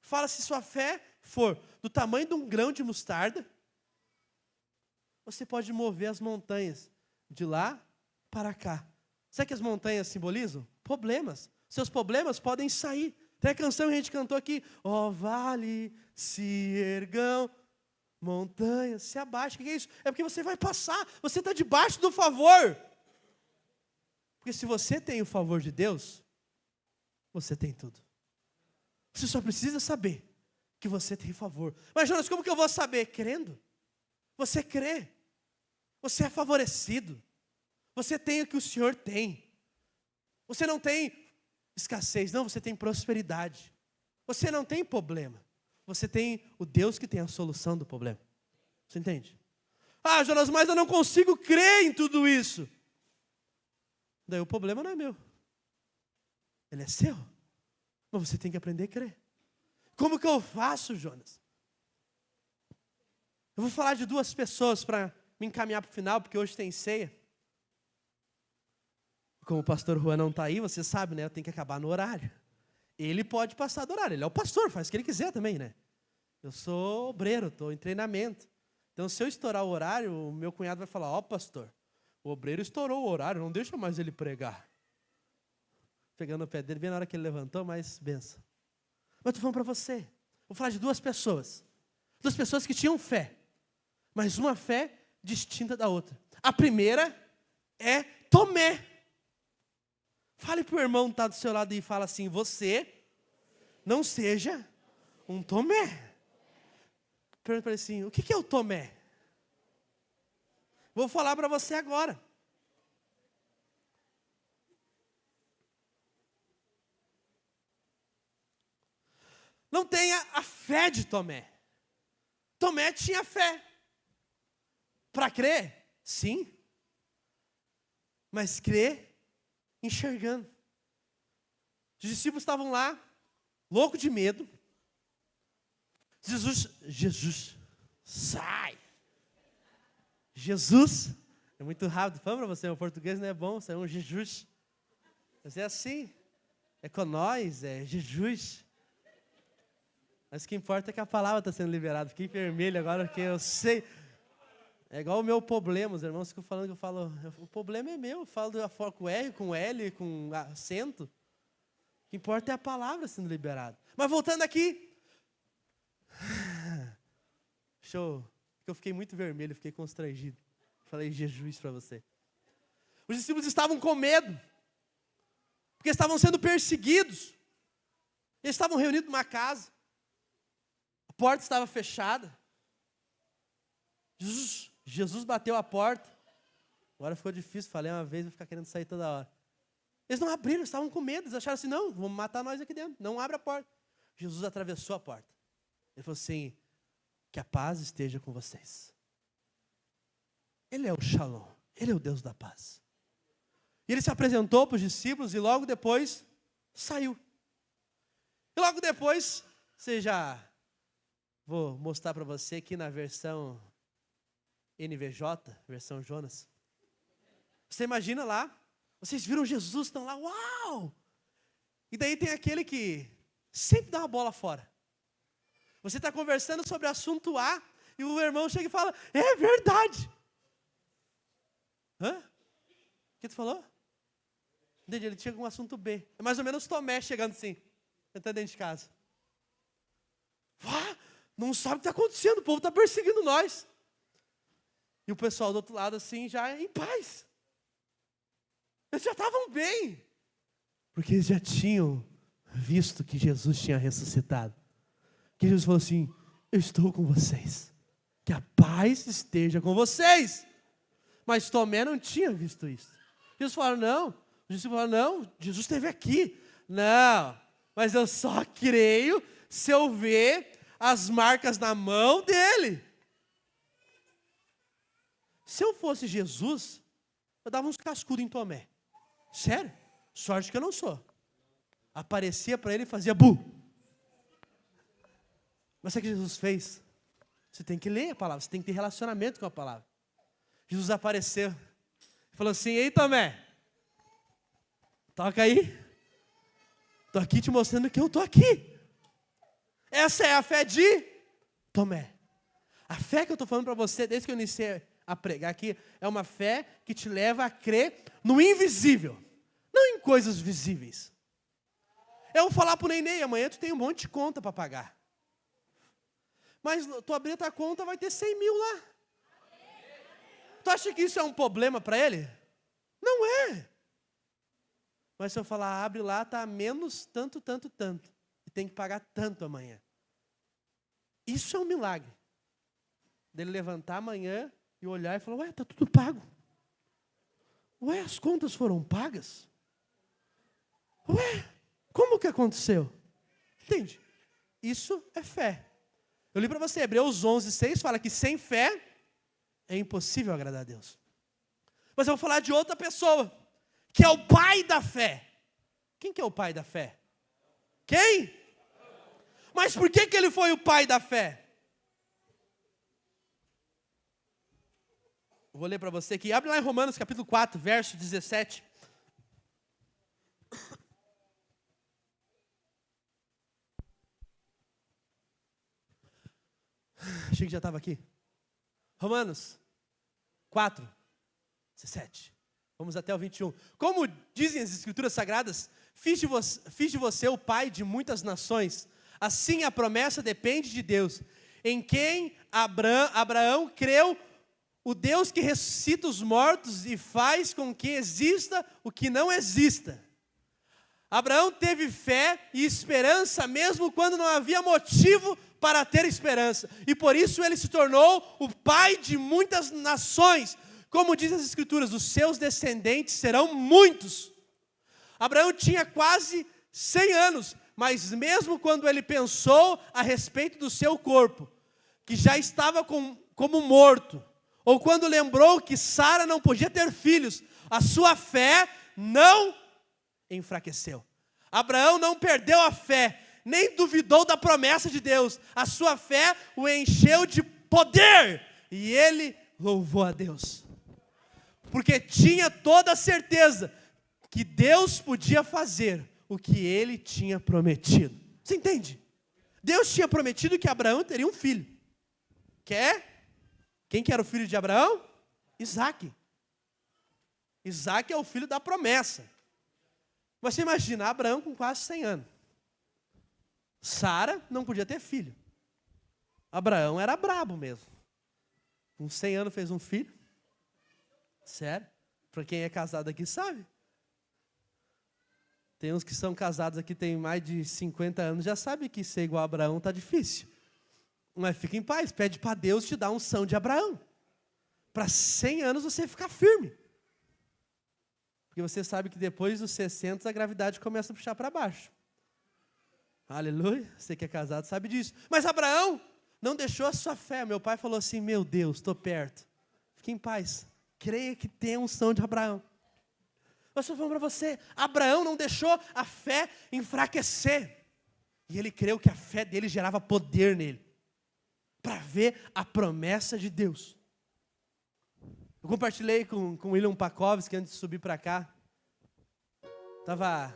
fala se sua fé for do tamanho de um grão de mostarda, você pode mover as montanhas de lá para cá. Sabe o que as montanhas simbolizam? Problemas. Seus problemas podem sair. Tem a canção que a gente cantou aqui, ó vale, se ergam, montanhas, se abaixa. O que é isso? É porque você vai passar, você está debaixo do favor. Porque se você tem o favor de Deus, você tem tudo. Você só precisa saber que você tem favor. Mas Jonas, como que eu vou saber? Crendo. Você crê. Você é favorecido. Você tem o que o Senhor tem. Você não tem escassez, não, você tem prosperidade. Você não tem problema. Você tem o Deus que tem a solução do problema. Você entende? Ah, Jonas, mas eu não consigo crer em tudo isso. Daí o problema não é meu. Ele é seu. Mas você tem que aprender a crer. Como que eu faço, Jonas? Eu vou falar de duas pessoas para me encaminhar para o final, porque hoje tem ceia. Como o pastor Juan não está aí, você sabe, né? Eu tenho que acabar no horário. Ele pode passar do horário, ele é o pastor, faz o que ele quiser também, né? Eu sou obreiro, estou em treinamento. Então, se eu estourar o horário, o meu cunhado vai falar, ó, pastor, o obreiro estourou o horário, não deixa mais ele pregar. Pegando o pé dele, bem na hora que ele levantou, mas benção. Mas estou falando para você, vou falar de duas pessoas que tinham fé, mas uma fé distinta da outra. A primeira é Tomé. Fale para o irmão que está do seu lado e fala assim, você não seja um Tomé. Pergunta para ele assim, o que é o Tomé? Vou falar para você agora. Não tenha a fé de Tomé. Tomé tinha fé. Para crer? Sim. Mas crer enxergando. Os discípulos estavam lá, loucos de medo. Jesus, sai. Jesus, é muito rápido. Fala para você, o português não é bom, você é um Jesus. Mas é assim, é com nós, é Jesus. Mas o que importa é que a palavra está sendo liberada. Fiquei vermelho agora, porque eu sei. É igual o meu problema, os irmãos ficam falando que eu falo, o problema é meu, eu falo com R, com L, com acento. O que importa é a palavra sendo liberada. Mas voltando aqui, show, porque eu fiquei muito vermelho, fiquei constrangido. Falei Jesus para você. Os discípulos estavam com medo, porque estavam sendo perseguidos. Eles estavam reunidos numa casa, a porta estava fechada. Jesus bateu a porta. Agora ficou difícil, falei uma vez, vou ficar querendo sair toda hora. Eles não abriram, eles estavam com medo, eles acharam assim, não, vamos matar nós aqui dentro, não abre a porta. Jesus atravessou a porta. Ele falou assim, que a paz esteja com vocês. Ele é o Shalom, ele é o Deus da paz. E ele se apresentou para os discípulos e logo depois saiu. E logo depois, vou mostrar para você aqui na versão NVJ, versão Jonas. Você imagina lá, vocês viram Jesus, estão lá, uau! E daí tem aquele que sempre dá uma bola fora. Você está conversando sobre o assunto A e o irmão chega e fala, é verdade. Hã? O que tu falou? Ele chega com um assunto B. É mais ou menos Tomé chegando assim, entrando dentro de casa. Não sabe o que está acontecendo, o povo está perseguindo nós. E o pessoal do outro lado assim, já em paz. Eles já estavam bem. Porque eles já tinham visto que Jesus tinha ressuscitado. Que Jesus falou assim, eu estou com vocês. Que a paz esteja com vocês. Mas Tomé não tinha visto isso. Jesus falou, não. Os discípulos falaram, não, Jesus esteve aqui. Não, mas eu só creio se eu ver as marcas na mão dele. Se eu fosse Jesus, eu dava uns cascudos em Tomé. Sério? Sorte que eu não sou. Aparecia para ele e fazia bu. Mas sabe o que Jesus fez? Você tem que ler a palavra, você tem que ter relacionamento com a palavra. Jesus apareceu e falou assim, ei Tomé, toca aí. Estou aqui te mostrando que eu estou aqui. Essa é a fé de Tomé. A fé que eu estou falando para você, desde que eu iniciei a pregar aqui, é uma fé que te leva a crer no invisível, não em coisas visíveis. Eu vou falar para o Nenê, amanhã tu tem um monte de conta para pagar. Mas tu abrir a tua conta, vai ter 100 mil lá. Tu acha que isso é um problema para ele? Não é. Mas se eu falar, abre lá, está menos tanto. E tem que pagar tanto amanhã. Isso é um milagre. Dele levantar amanhã e olhar e falar, ué, está tudo pago. Ué, as contas foram pagas? Ué, como que aconteceu? Entende? Isso é fé. Eu li para você, Hebreus 11:6 fala que sem fé é impossível agradar a Deus. Mas eu vou falar de outra pessoa, que é o pai da fé. Quem que é o pai da fé? Quem? Mas por que ele foi o pai da fé? Eu vou ler para você aqui. Abre lá em Romanos capítulo 4, verso 17. Achei que já estava aqui. Romanos 4, 17. Vamos até o 21. Como dizem as Escrituras Sagradas, fiz de você o pai de muitas nações. Assim a promessa depende de Deus, em quem Abraão creu, o Deus que ressuscita os mortos e faz com que exista o que não exista. Abraão teve fé e esperança mesmo quando não havia motivo para ter esperança. E por isso ele se tornou o pai de muitas nações. Como diz as Escrituras, os seus descendentes serão muitos. Abraão tinha quase 100 anos, mas mesmo quando ele pensou a respeito do seu corpo, que já estava como morto, ou quando lembrou que Sara não podia ter filhos, a sua fé não enfraqueceu. Abraão não perdeu a fé, nem duvidou da promessa de Deus. A sua fé o encheu de poder, e ele louvou a Deus. Porque tinha toda a certeza que Deus podia fazer o que ele tinha prometido. Você entende? Deus tinha prometido que Abraão teria um filho. Quem que era o filho de Abraão? Isaque. Isaque é o filho da promessa. Mas você imagina, Abraão com quase 100 anos. Sara não podia ter filho. Abraão era brabo mesmo. Com 100 anos fez um filho. Sério? Para quem é casado aqui sabe. Tem uns que são casados aqui, tem mais de 50 anos, já sabe que ser igual a Abraão está difícil. Mas fica em paz, pede para Deus te dar a unção de Abraão. Para 100 anos você ficar firme. Porque você sabe que depois dos 60 a gravidade começa a puxar para baixo. Aleluia, você que é casado sabe disso. Mas Abraão não deixou a sua fé. Meu pai falou assim, meu Deus, estou perto. Fique em paz, creia que tem a unção de Abraão. Eu estou falando para você, Abraão não deixou a fé enfraquecer. E ele creu que a fé dele gerava poder nele, para ver a promessa de Deus. Eu compartilhei com o William Pakovski antes de subir para cá. Estava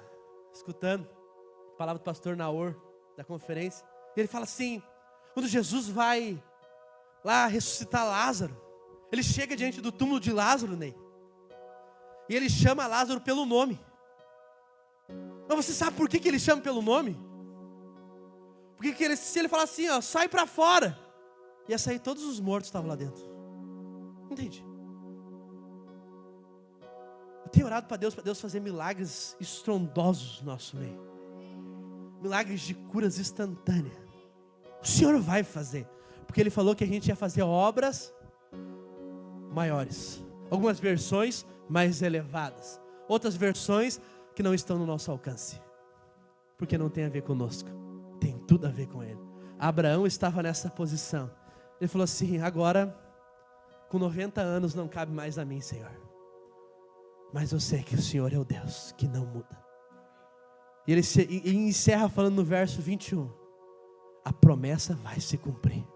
escutando a palavra do pastor Naor, da conferência. E ele fala assim, quando Jesus vai lá ressuscitar Lázaro, ele chega diante do túmulo de Lázaro, Ney. E ele chama Lázaro pelo nome. Mas você sabe por que ele chama pelo nome? Porque se ele falar assim, ó, sai para fora, ia sair todos os mortos que estavam lá dentro. Entende? Eu tenho orado para Deus fazer milagres estrondosos no nosso meio. Milagres de curas instantâneas. O Senhor vai fazer. Porque Ele falou que a gente ia fazer obras maiores. Algumas versões mais elevadas. Outras versões que não estão no nosso alcance. Porque não tem a ver conosco. Tem tudo a ver com Ele. Abraão estava nessa posição. Ele falou assim, agora, com 90 anos não cabe mais a mim, Senhor. Mas eu sei que o Senhor é o Deus que não muda. E ele encerra falando no verso 21. A promessa vai se cumprir.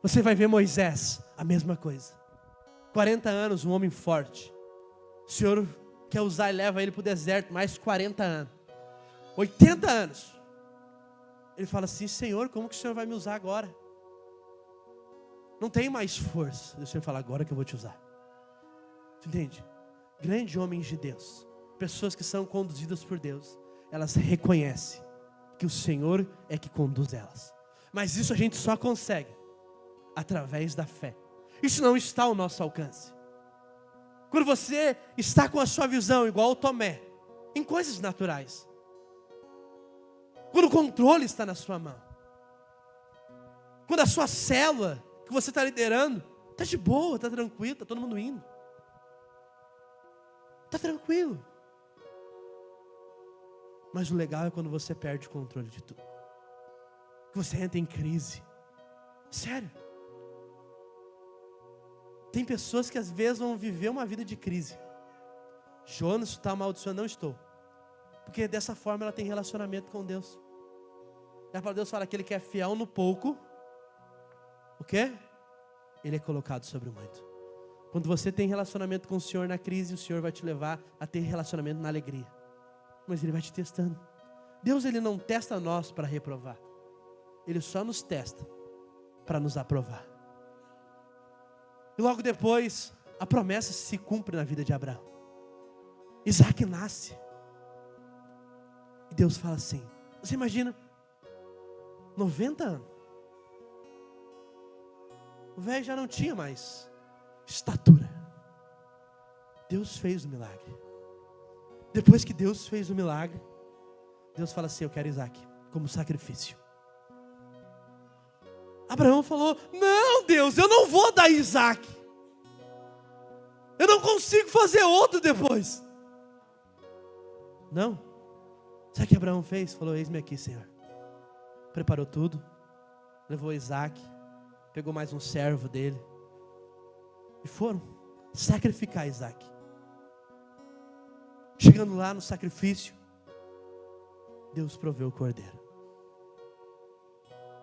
Você vai ver Moisés, a mesma coisa. 40 anos, um homem forte. O Senhor quer usar e leva ele para o deserto, mais 40 anos. 80 anos. Ele fala assim, Senhor, como que o Senhor vai me usar agora? Não tem mais força. E o Senhor fala, agora que eu vou te usar. Você entende? Grandes homens de Deus, pessoas que são conduzidas por Deus, elas reconhecem que o Senhor é que conduz elas. Mas isso a gente só consegue através da fé. Isso não está ao nosso alcance. Quando você está com a sua visão igual ao Tomé, em coisas naturais, quando o controle está na sua mão, Quando a sua célula, que você está liderando, está de boa, está tranquilo, está todo mundo indo. Está tranquilo. Mas o legal é quando você perde o controle de tudo. Que você entra em crise. Sério. Tem pessoas que às vezes vão viver uma vida de crise. Jonas está amaldiçoando, não estou. Porque dessa forma ela tem relacionamento com Deus. E a palavra de Deus fala que ele que é fiel no pouco, o quê? Ele é colocado sobre o muito. Quando você tem relacionamento com o Senhor na crise, o Senhor vai te levar a ter relacionamento na alegria. Mas Ele vai te testando. Deus, Ele não testa nós para reprovar. Ele só nos testa para nos aprovar. E logo depois, a promessa se cumpre na vida de Abraão. Isaac nasce. E Deus fala assim, você imagina, 90 anos. O velho já não tinha mais estatura. Deus fez o milagre. Depois que Deus fez o milagre, Deus fala assim, eu quero Isaac como sacrifício. Abraão falou, não Deus, eu não vou dar Isaac. Eu não consigo fazer outro depois. Não. Sabe o que Abraão fez? Falou, eis-me aqui, Senhor. Preparou tudo. Levou Isaac. Pegou mais um servo dele. E foram sacrificar Isaac. Chegando lá no sacrifício, Deus proveu o cordeiro.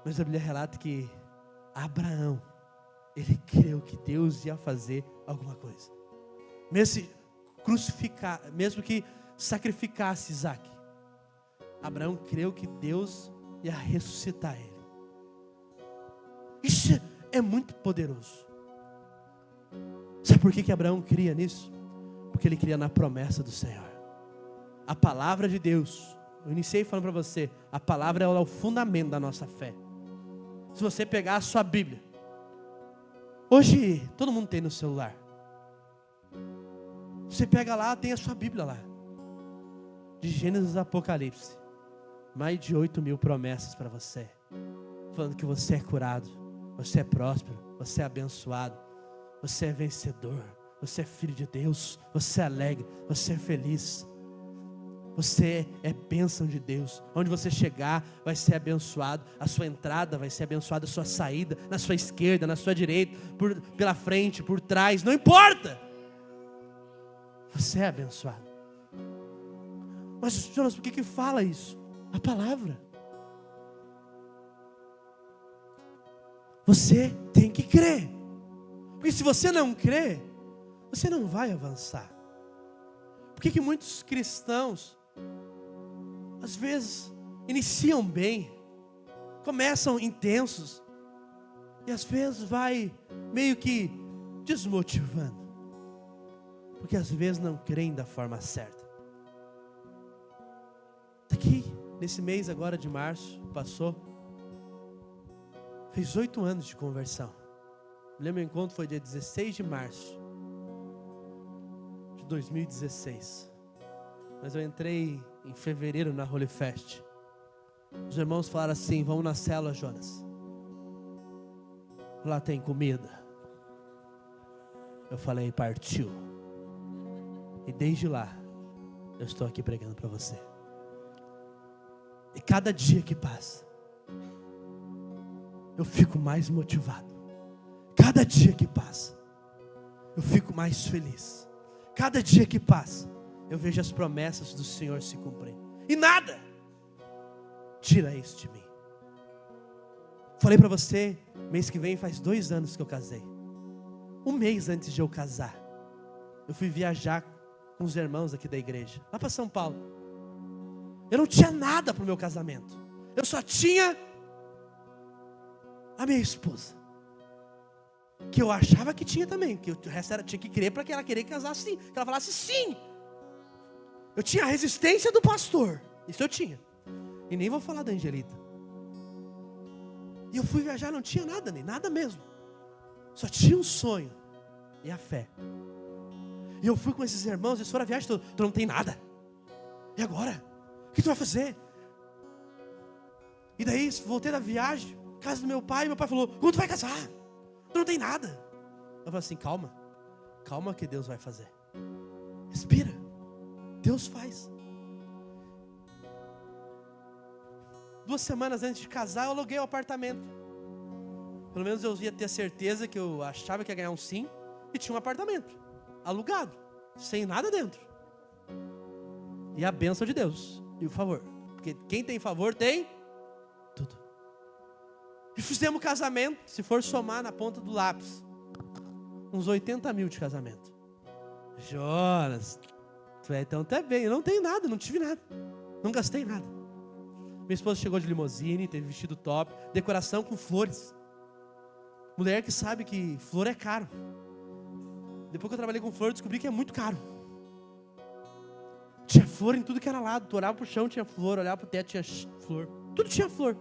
Mas a Bíblia relata que Abraão, ele creu que Deus ia fazer alguma coisa. Mesmo que sacrificasse Isaac, Abraão creu que Deus ia ressuscitar ele. Isso é muito poderoso. Sabe por que Abraão cria nisso? Porque ele cria na promessa do Senhor. A palavra de Deus, eu iniciei falando para você, a palavra é o fundamento da nossa fé. Se você pegar a sua Bíblia, hoje todo mundo tem no celular. Você pega lá, tem a sua Bíblia lá. De Gênesis a Apocalipse. Mais de 8.000 promessas para você. Falando que você é curado, você é próspero, você é abençoado, você é vencedor, você é filho de Deus, você é alegre, você é feliz. Você é bênção de Deus. Onde você chegar vai ser abençoado. A sua entrada vai ser abençoada. A sua saída, na sua esquerda, na sua direita, pela frente, por trás, não importa. Você é abençoado. Mas Jonas, por que fala isso? A palavra. Você tem que crer. Porque se você não crer, você não vai avançar. Por que muitos cristãos às vezes iniciam bem, começam intensos, e às vezes vai meio que desmotivando, porque às vezes não creem da forma certa. Aqui, nesse mês agora de março, passou, fez 8 anos de conversão. Eu lembro, meu encontro foi dia 16 de março de 2016. Mas eu entrei em fevereiro na Holy Fest. Os irmãos falaram assim, vamos na célula, Jonas. Lá tem comida. Eu falei, partiu. E desde lá, eu estou aqui pregando para você. E cada dia que passa, eu fico mais motivado. Cada dia que passa, eu fico mais feliz. Cada dia que passa, eu vejo as promessas do Senhor se cumprindo. E nada tira isso de mim. Falei para você, mês que vem faz 2 anos que eu casei. 1 mês antes de eu casar, eu fui viajar com os irmãos aqui da igreja, lá para São Paulo. Eu não tinha nada para o meu casamento. Eu só tinha a minha esposa, que eu achava que tinha também, que o resto tinha que crer para que ela querer casar sim, que ela falasse sim. Eu tinha a resistência do pastor, isso eu tinha. E nem vou falar da Angelita. E eu fui viajar, não tinha nada, nem nada mesmo. Só tinha um sonho e a fé. E eu fui com esses irmãos, eles foram a viagem toda. Tu não tem nada. E agora? O que tu vai fazer? E daí, voltei da viagem. Casa do meu pai falou, quando tu vai casar? Tu não tem nada. Eu falei assim, calma que Deus vai fazer. Respira, Deus faz. 2 semanas antes de casar, eu aluguei o apartamento. Pelo menos eu ia ter certeza que eu achava que ia ganhar um sim. E tinha um apartamento, alugado, sem nada dentro. E a bênção de Deus, e o favor. Porque quem tem favor tem tudo. E fizemos casamento, se for somar na ponta do lápis, uns 80 mil de casamento. Jonas, então tá bem, eu não tenho nada, não tive nada. Não gastei nada. Minha esposa chegou de limusine, teve vestido top, decoração com flores. Mulher que sabe que flor é caro. Depois que eu trabalhei com flor, eu descobri que é muito caro. Tinha flor em tudo que era lado. Tu olhava pro chão, tinha flor. Olhava pro teto, tinha flor. Tudo tinha flor.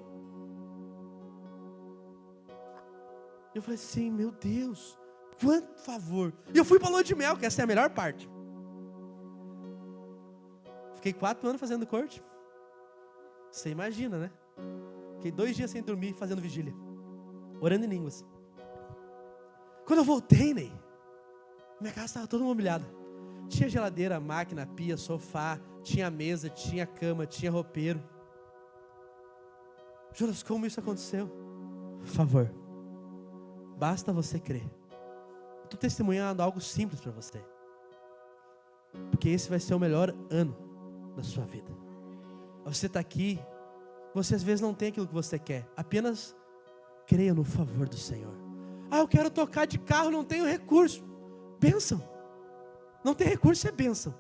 Eu falei assim, meu Deus, quanto favor. E eu fui pra lua de mel, que essa é a melhor parte. Fiquei 4 anos fazendo corte. Você imagina, né? Fiquei 2 dias sem dormir, fazendo vigília. Orando em línguas. Quando eu voltei, Ney, minha casa estava toda mobiliada. Tinha geladeira, máquina, pia, sofá, tinha mesa, tinha cama, tinha roupeiro. Jonas, como isso aconteceu? Favor. Basta você crer. Estou testemunhando algo simples para você. Porque esse vai ser o melhor ano da sua vida. Você está aqui, você às vezes não tem aquilo que você quer. Apenas creia no favor do Senhor. Eu quero tocar de carro, não tenho recurso. Bênção. Não tem recurso, é bênção.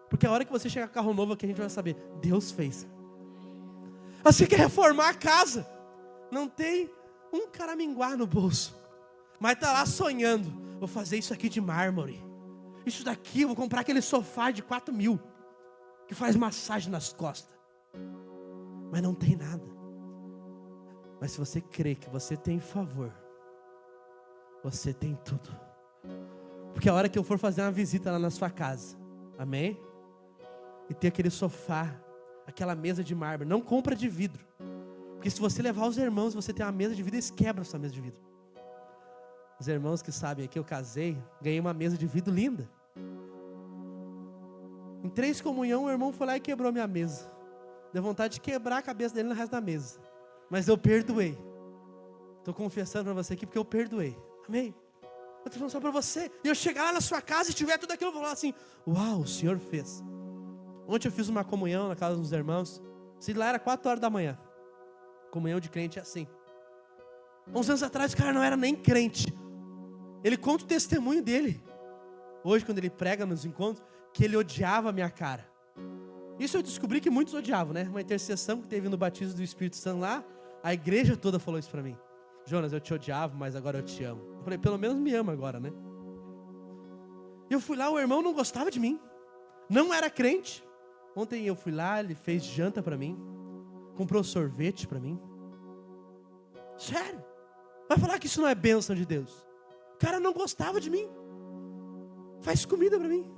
Porque a hora que você chegar com carro novo aqui, a gente vai saber, Deus fez. Você quer reformar a casa, não tem um caraminguá no bolso, mas está lá sonhando, vou fazer isso aqui de mármore. Isso daqui, eu vou comprar aquele sofá de 4 mil, que faz massagem nas costas. Mas não tem nada. Mas se você crê que você tem favor, você tem tudo. Porque a hora que eu for fazer uma visita lá na sua casa, amém? E ter aquele sofá, aquela mesa de mármore, não compra de vidro. Porque se você levar os irmãos, você tem uma mesa de vidro, eles quebram essa mesa de vidro. Os irmãos que sabem aqui, eu casei, ganhei uma mesa de vidro linda. Em 3 comunhão, o irmão foi lá e quebrou minha mesa. Deu vontade de quebrar a cabeça dele no resto da mesa. Mas eu perdoei. Estou confessando para você aqui porque eu perdoei. Amém? Eu estou falando só para você. E eu chegar lá na sua casa e tiver tudo aquilo, eu vou falar assim, uau, o Senhor fez. Ontem eu fiz uma comunhão na casa dos irmãos. Se lá era 4 horas da manhã. Comunhão de crente é assim. 11 anos atrás o cara não era nem crente. Ele conta o testemunho dele. Hoje quando ele prega nos encontros, que ele odiava a minha cara. Isso eu descobri que muitos odiavam, né? Uma intercessão que teve no batismo do Espírito Santo lá, a igreja toda falou isso para mim. Jonas, eu te odiava, mas agora eu te amo. Eu falei, pelo menos me ama agora, né? E eu fui lá, o irmão não gostava de mim. Não era crente. Ontem eu fui lá, ele fez janta para mim. Comprou sorvete para mim. Sério. Vai falar que isso não é bênção de Deus. O cara não gostava de mim. Faz comida para mim.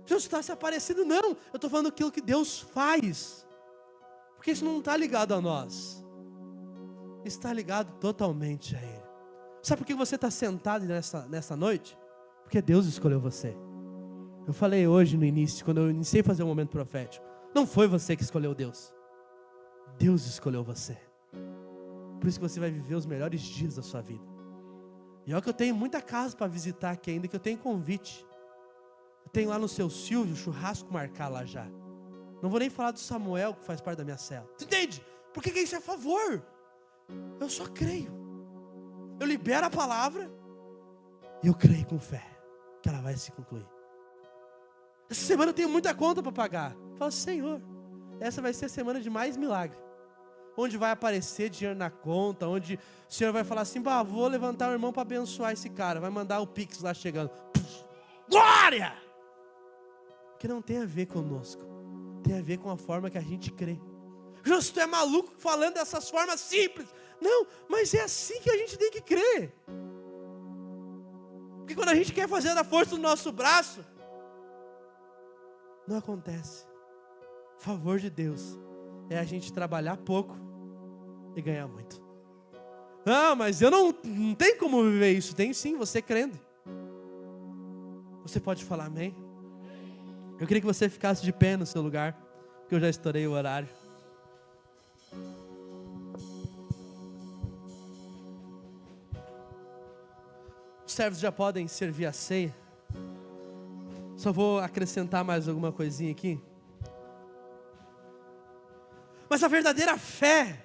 Jesus está se aparecendo, não. Eu estou falando aquilo que Deus faz. Porque isso não está ligado a nós. Está ligado totalmente a Ele. Sabe por que você está sentado nessa noite? Porque Deus escolheu você. Eu falei hoje no início, quando eu iniciei a fazer o momento profético. Não foi você que escolheu Deus. Deus escolheu você. Por isso que você vai viver os melhores dias da sua vida. E olha que eu tenho muita casa para visitar aqui ainda, que eu tenho convite. Eu tenho lá no seu Silvio, churrasco marcar lá já. Não vou nem falar do Samuel, que faz parte da minha cela. Você entende? Por que isso é a favor? Eu só creio. Eu libero a palavra e eu creio com fé que ela vai se concluir. Essa semana eu tenho muita conta para pagar. Fala, Senhor, essa vai ser a semana de mais milagre. Onde vai aparecer dinheiro na conta, onde o Senhor vai falar assim, vou levantar o irmão para abençoar esse cara. Vai mandar o Pix lá chegando. Puf, glória! Que não tem a ver conosco. Tem a ver com a forma que a gente crê. Justo, tu é maluco falando dessas formas simples. Não, mas é assim que a gente tem que crer. Porque quando a gente quer fazer da força do nosso braço, não acontece. O favor de Deus é a gente trabalhar pouco e ganhar muito. Ah, mas eu não tenho como viver isso. Tem sim, você crendo. Você pode falar amém? Eu queria que você ficasse de pé no seu lugar, porque eu já estourei o horário. Os servos já podem servir a ceia. Só vou acrescentar mais alguma coisinha aqui. Mas a verdadeira fé,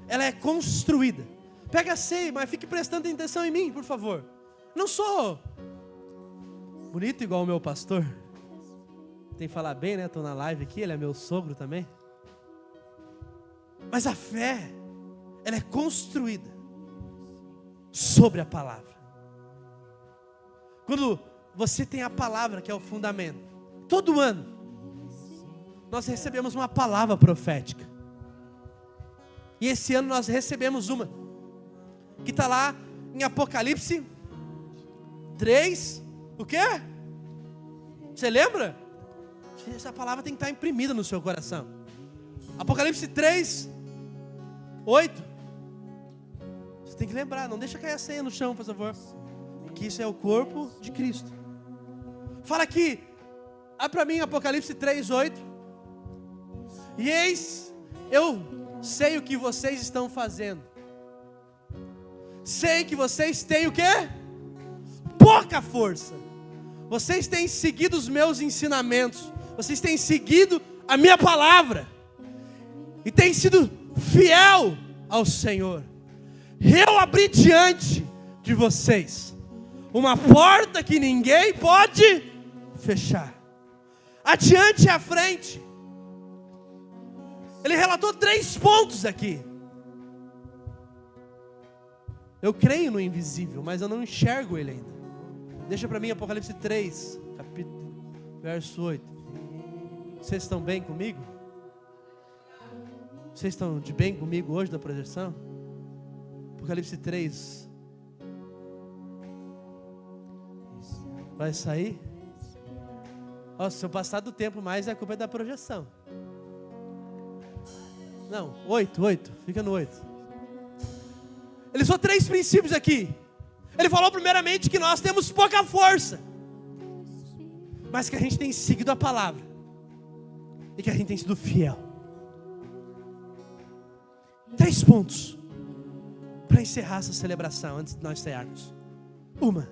ela é construída. Pega a ceia, mas fique prestando atenção em mim, por favor. Não sou bonito igual o meu pastor. Tem que falar bem, né? Estou na live aqui, ele é meu sogro também. Mas a fé, ela é construída sobre a palavra. Quando você tem a palavra, que é o fundamento. Todo ano, nós recebemos uma palavra profética. E esse ano nós recebemos uma, que está lá em Apocalipse 3, o quê? Você lembra? Essa palavra tem que estar imprimida no seu coração. Apocalipse 3, 8. Você tem que lembrar, não deixa cair a ceia no chão, por favor. Que isso é o corpo de Cristo. Fala aqui, abre para mim Apocalipse 3, 8. E eis, eu sei o que vocês estão fazendo. Sei que vocês têm o quê? Pouca força. Vocês têm seguido os meus ensinamentos. Vocês têm seguido a minha palavra. E têm sido fiel ao Senhor. Eu abri diante de vocês uma porta que ninguém pode fechar. Adiante e à frente. Ele relatou 3 pontos aqui. Eu creio no invisível, mas eu não enxergo ele ainda. Deixa para mim Apocalipse 3, capítulo, verso 8. Vocês estão bem comigo? Vocês estão de bem comigo hoje da projeção? Apocalipse 3. Vai sair? Ó, se eu passar do tempo mais, a culpa é da projeção. Não, 8, fica no 8. Ele usou 3 princípios aqui. Ele falou primeiramente que nós temos pouca força, mas que a gente tem seguido a palavra, e que a gente tem sido fiel. 3 pontos para encerrar essa celebração, antes de nós cearmos. Uma,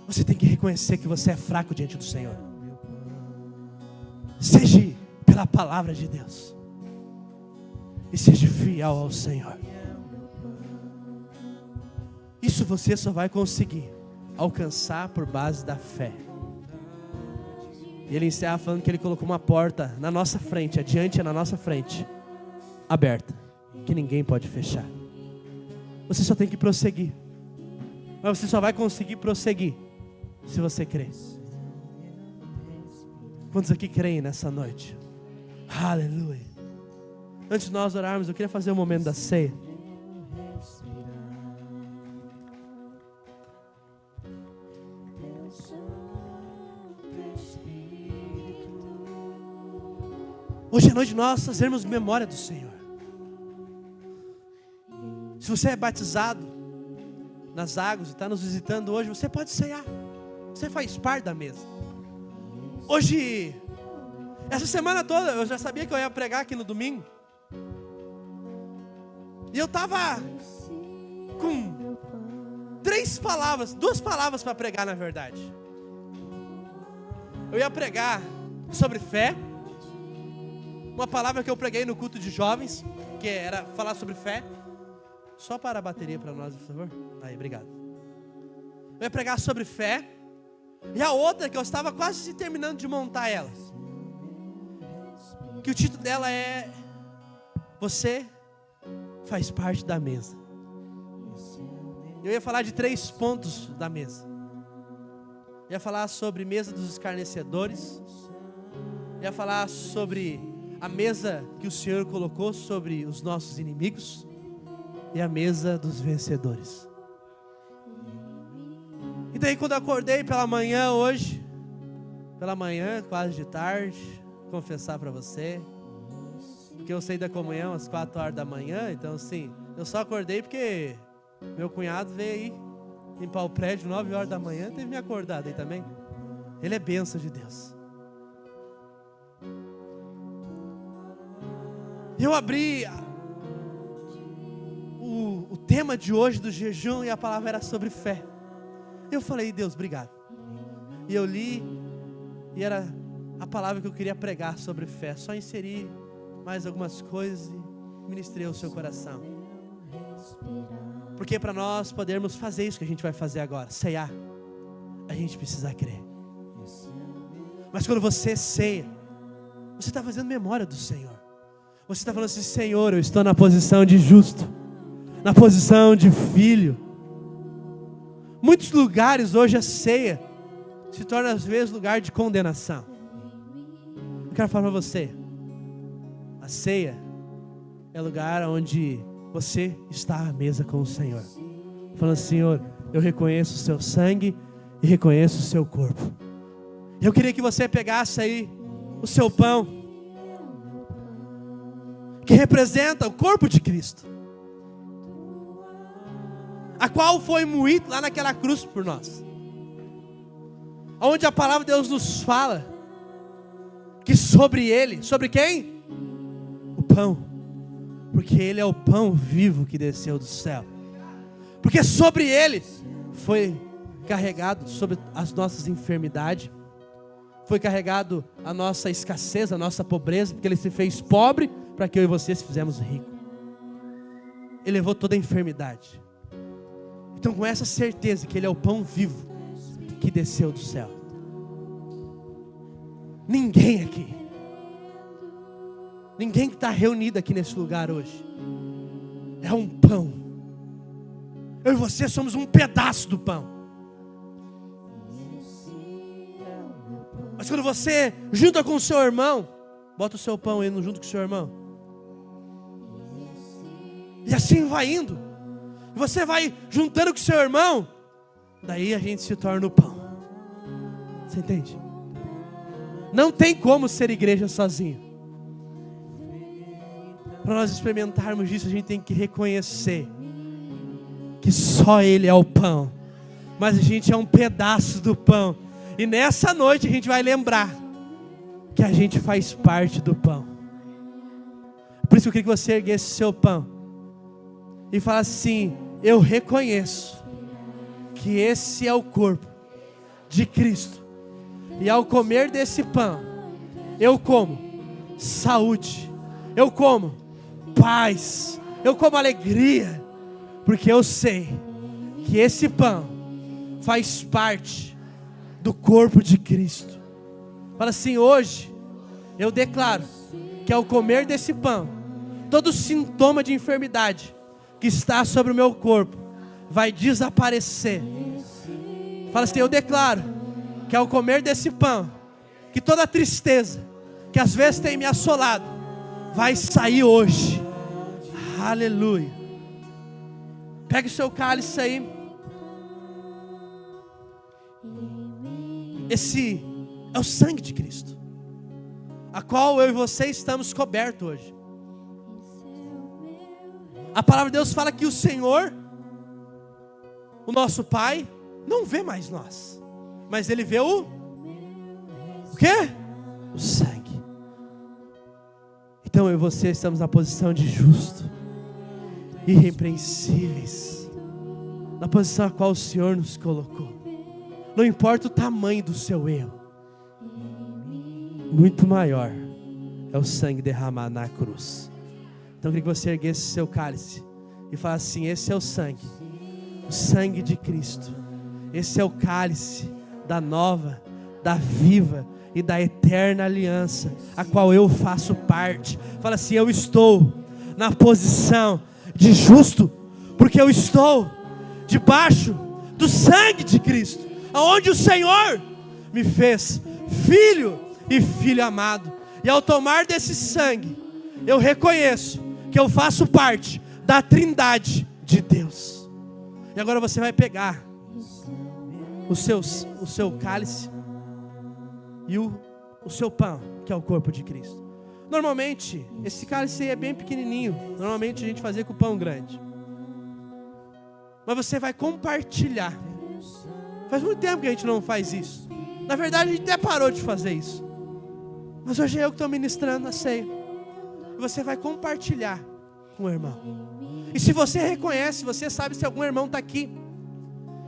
você tem que reconhecer que você é fraco diante do Senhor. Seja pela palavra de Deus, e seja fiel ao Senhor. Isso você só vai conseguir alcançar por base da fé. E ele encerra falando que ele colocou uma porta na nossa frente, adiante na nossa frente, aberta, que ninguém pode fechar. Você só tem que prosseguir. Mas você só vai conseguir prosseguir se você crer. Quantos aqui creem nessa noite? Aleluia. Antes de nós orarmos, eu queria fazer um momento da ceia. Hoje é noite de nós fazermos memória do Senhor. Se você é batizado nas águas e está nos visitando hoje, você pode ceiar. Você faz parte da mesa. Hoje, essa semana toda, eu já sabia que eu ia pregar aqui no domingo. E eu estava com 2 palavras para pregar, na verdade. Eu ia pregar sobre fé. Uma palavra que eu preguei no culto de jovens, que era falar sobre fé. Só para a bateria para nós, por favor. Aí, obrigado. Eu ia pregar sobre fé. E a outra que eu estava quase terminando de montar ela, que o título dela é: Você faz parte da mesa. Eu ia falar de 3 pontos da mesa. Eu ia falar sobre mesa dos escarnecedores. Eu ia falar sobre a mesa que o Senhor colocou sobre os nossos inimigos. E a mesa dos vencedores. E daí quando eu acordei pela manhã hoje, quase de tarde, confessar para você, porque eu saí da comunhão às 4 horas da manhã, então assim, eu só acordei porque meu cunhado veio aí limpar o prédio 9 horas da manhã, teve me acordado aí também. Ele é bênção de Deus. Eu abri o tema de hoje do jejum e a palavra era sobre fé. Eu falei, Deus, obrigado. E eu li e era a palavra que eu queria pregar sobre fé. Só inseri mais algumas coisas e ministrei o seu coração. Porque para nós podermos fazer isso que a gente vai fazer agora, ceiar, a gente precisa crer. Mas quando você ceia, você está fazendo memória do Senhor. Você está falando assim, Senhor, eu estou na posição de justo, na posição de filho. Muitos lugares hoje a ceia se torna às vezes lugar de condenação. Eu quero falar para você, a ceia é lugar onde você está à mesa com o Senhor, falando, Senhor, eu reconheço o seu sangue e reconheço o seu corpo. Eu queria que você pegasse aí o seu pão, que representa o corpo de Cristo, a qual foi moído lá naquela cruz por nós, onde a palavra de Deus nos fala que sobre ele, sobre quem? O pão, porque ele é o pão vivo que desceu do céu, porque sobre ele foi carregado sobre as nossas enfermidades, foi carregado a nossa escassez, a nossa pobreza, porque ele se fez pobre para que eu e você se fizemos ricos. Ele levou toda a enfermidade. Então, com essa certeza que ele é o pão vivo que desceu do céu, ninguém aqui, ninguém que está reunido aqui nesse lugar hoje é um pão. Eu e você somos um pedaço do pão. Mas quando você junta com o seu irmão, bota o seu pão aí junto com o seu irmão, e assim vai indo, e você vai juntando com o seu irmão, daí a gente se torna o pão. Você entende? Não tem como ser igreja sozinho. Para nós experimentarmos isso, a gente tem que reconhecer que só Ele é o pão, mas a gente é um pedaço do pão. E nessa noite a gente vai lembrar que a gente faz parte do pão. Por isso eu queria que você erguesse o seu pão e falasse assim, eu reconheço que esse é o corpo de Cristo. E ao comer desse pão, eu como saúde, eu como paz, eu como alegria, porque eu sei que esse pão faz parte do corpo de Cristo. Fala assim, hoje eu declaro que ao comer desse pão, todo sintoma de enfermidade que está sobre o meu corpo vai desaparecer. Fala assim, eu declaro que ao comer desse pão, que toda tristeza que às vezes tem me assolado vai sair hoje. Aleluia. Pegue o seu cálice aí. Esse é o sangue de Cristo, a qual eu e você estamos cobertos hoje. A palavra de Deus fala que o Senhor, o nosso Pai, não vê mais nós, mas Ele vê o quê? O sangue. Então eu e você estamos na posição de justo, irrepreensíveis, na posição a qual o Senhor nos colocou. Não importa o tamanho do seu erro, muito maior é o sangue derramado na cruz. Então eu queria que você erguesse o seu cálice e falasse assim, esse é o sangue de Cristo. Esse é o cálice da nova, da viva e da eterna aliança, a qual eu faço parte. Fala assim, eu estou na posição de justo, porque eu estou debaixo do sangue de Cristo, aonde o Senhor me fez filho e filho amado. E ao tomar desse sangue, eu reconheço que eu faço parte da Trindade de Deus. E agora você vai pegar o seu cálice e o seu pão, que é o corpo de Cristo. Normalmente, esse cálice é bem pequenininho. Normalmente a gente fazia com pão grande. Mas você vai compartilhar. Faz muito tempo que a gente não faz isso. Na verdade, a gente até parou de fazer isso. Mas hoje é eu que estou ministrando a ceia. E você vai compartilhar com o irmão. E se você reconhece, você sabe se algum irmão está aqui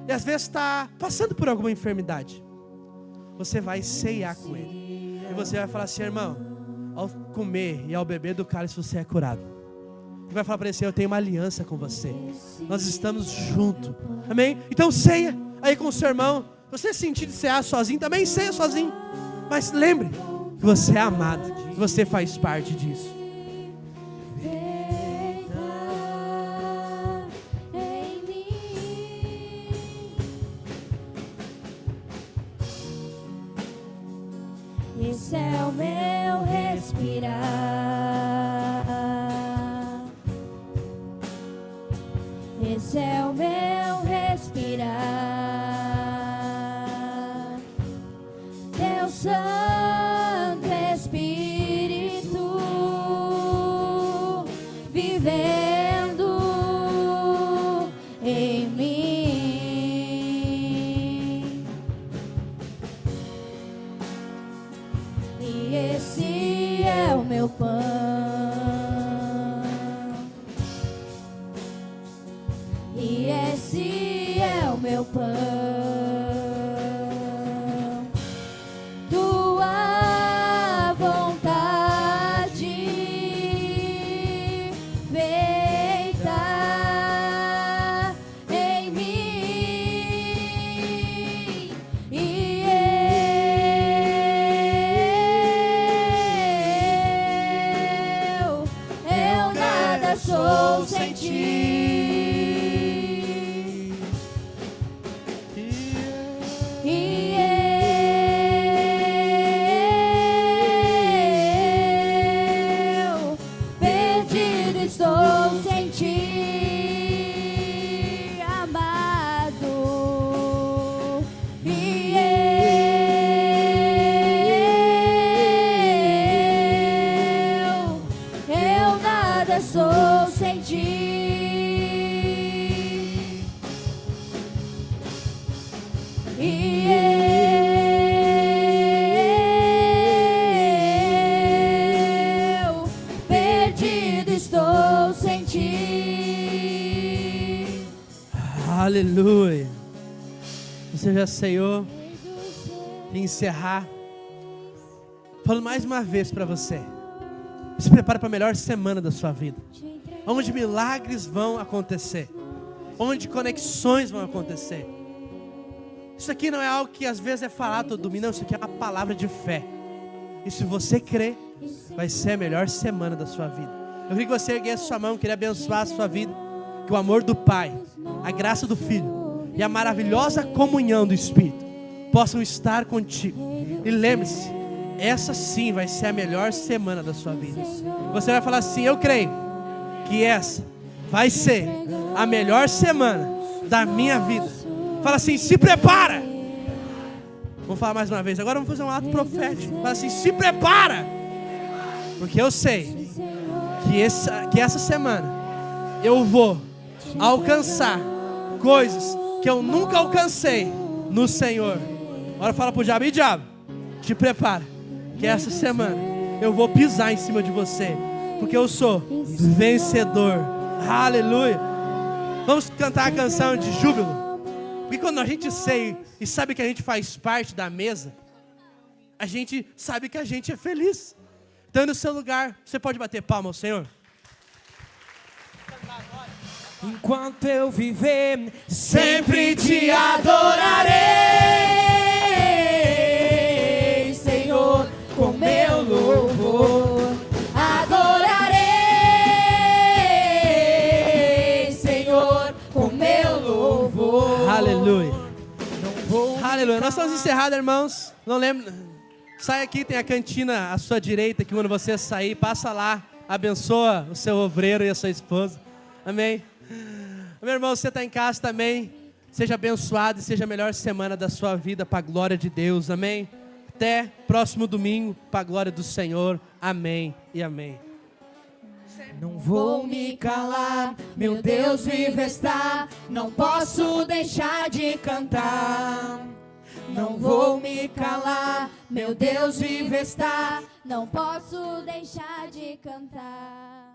e às vezes está passando por alguma enfermidade, você vai ceiar com ele. E você vai falar assim: irmão, ao comer e ao beber do cálice você é curado. E vai falar para ele assim: eu tenho uma aliança com você. Nós estamos juntos. Amém? Então ceia aí com o seu irmão. Se você sentir de cear sozinho, também ceia sozinho. Mas lembre que você é amado, que você faz parte disso. Esse é o meu respirar. Esse é o meu respirar. Teu Santo Espírito vivendo em mim. E esse é o meu pão. E esse é o meu pão. Tua vontade feita em mim. E eu nada sou sem ti. E eu perdido estou sem ti, amado. E eu nada sou sem ti. E eu perdido estou sem ti. Aleluia. Você já ceiou? E encerrar falando mais uma vez para você: se prepara para a melhor semana da sua vida, onde milagres vão acontecer, onde conexões vão acontecer. Isso aqui não é algo que às vezes é falado todo domingo, não, isso aqui é uma palavra de fé. E se você crer, vai ser a melhor semana da sua vida. Eu queria que você erguesse sua mão, queria abençoar a sua vida, que o amor do Pai, a graça do Filho e a maravilhosa comunhão do Espírito possam estar contigo. E lembre-se, essa sim vai ser a melhor semana da sua vida. Você vai falar assim: eu creio que essa vai ser a melhor semana da minha vida. Fala assim: se prepara. Vamos falar mais uma vez. Agora vamos fazer um ato profético. Fala assim: se prepara. Porque eu sei que essa semana eu vou alcançar coisas que eu nunca alcancei no Senhor. Agora fala pro diabo: e diabo, te prepara, que essa semana eu vou pisar em cima de você, porque eu sou vencedor. Aleluia. Vamos cantar a canção de júbilo. Porque quando a gente ceia e sabe que a gente faz parte da mesa, a gente sabe que a gente é feliz. Então no seu lugar, você pode bater palma ao Senhor? Enquanto eu viver, Sempre te adorarei, Senhor, com meu louvor. Adorarei, Senhor, com meu louvor. Aleluia. Aleluia. Nós estamos encerrados, irmãos. Não lembro. Sai aqui, tem a cantina à sua direita, que quando você sair, passa lá, abençoa o seu obreiro e a sua esposa. Amém. Meu irmão, você está em casa também. Seja abençoado e seja a melhor semana da sua vida para a glória de Deus. Amém. Até próximo domingo, para a glória do Senhor. Amém e amém. Não vou me calar, meu Deus vivo está, não posso deixar de cantar. Não vou me calar, meu Deus vivo está, Não posso deixar de cantar.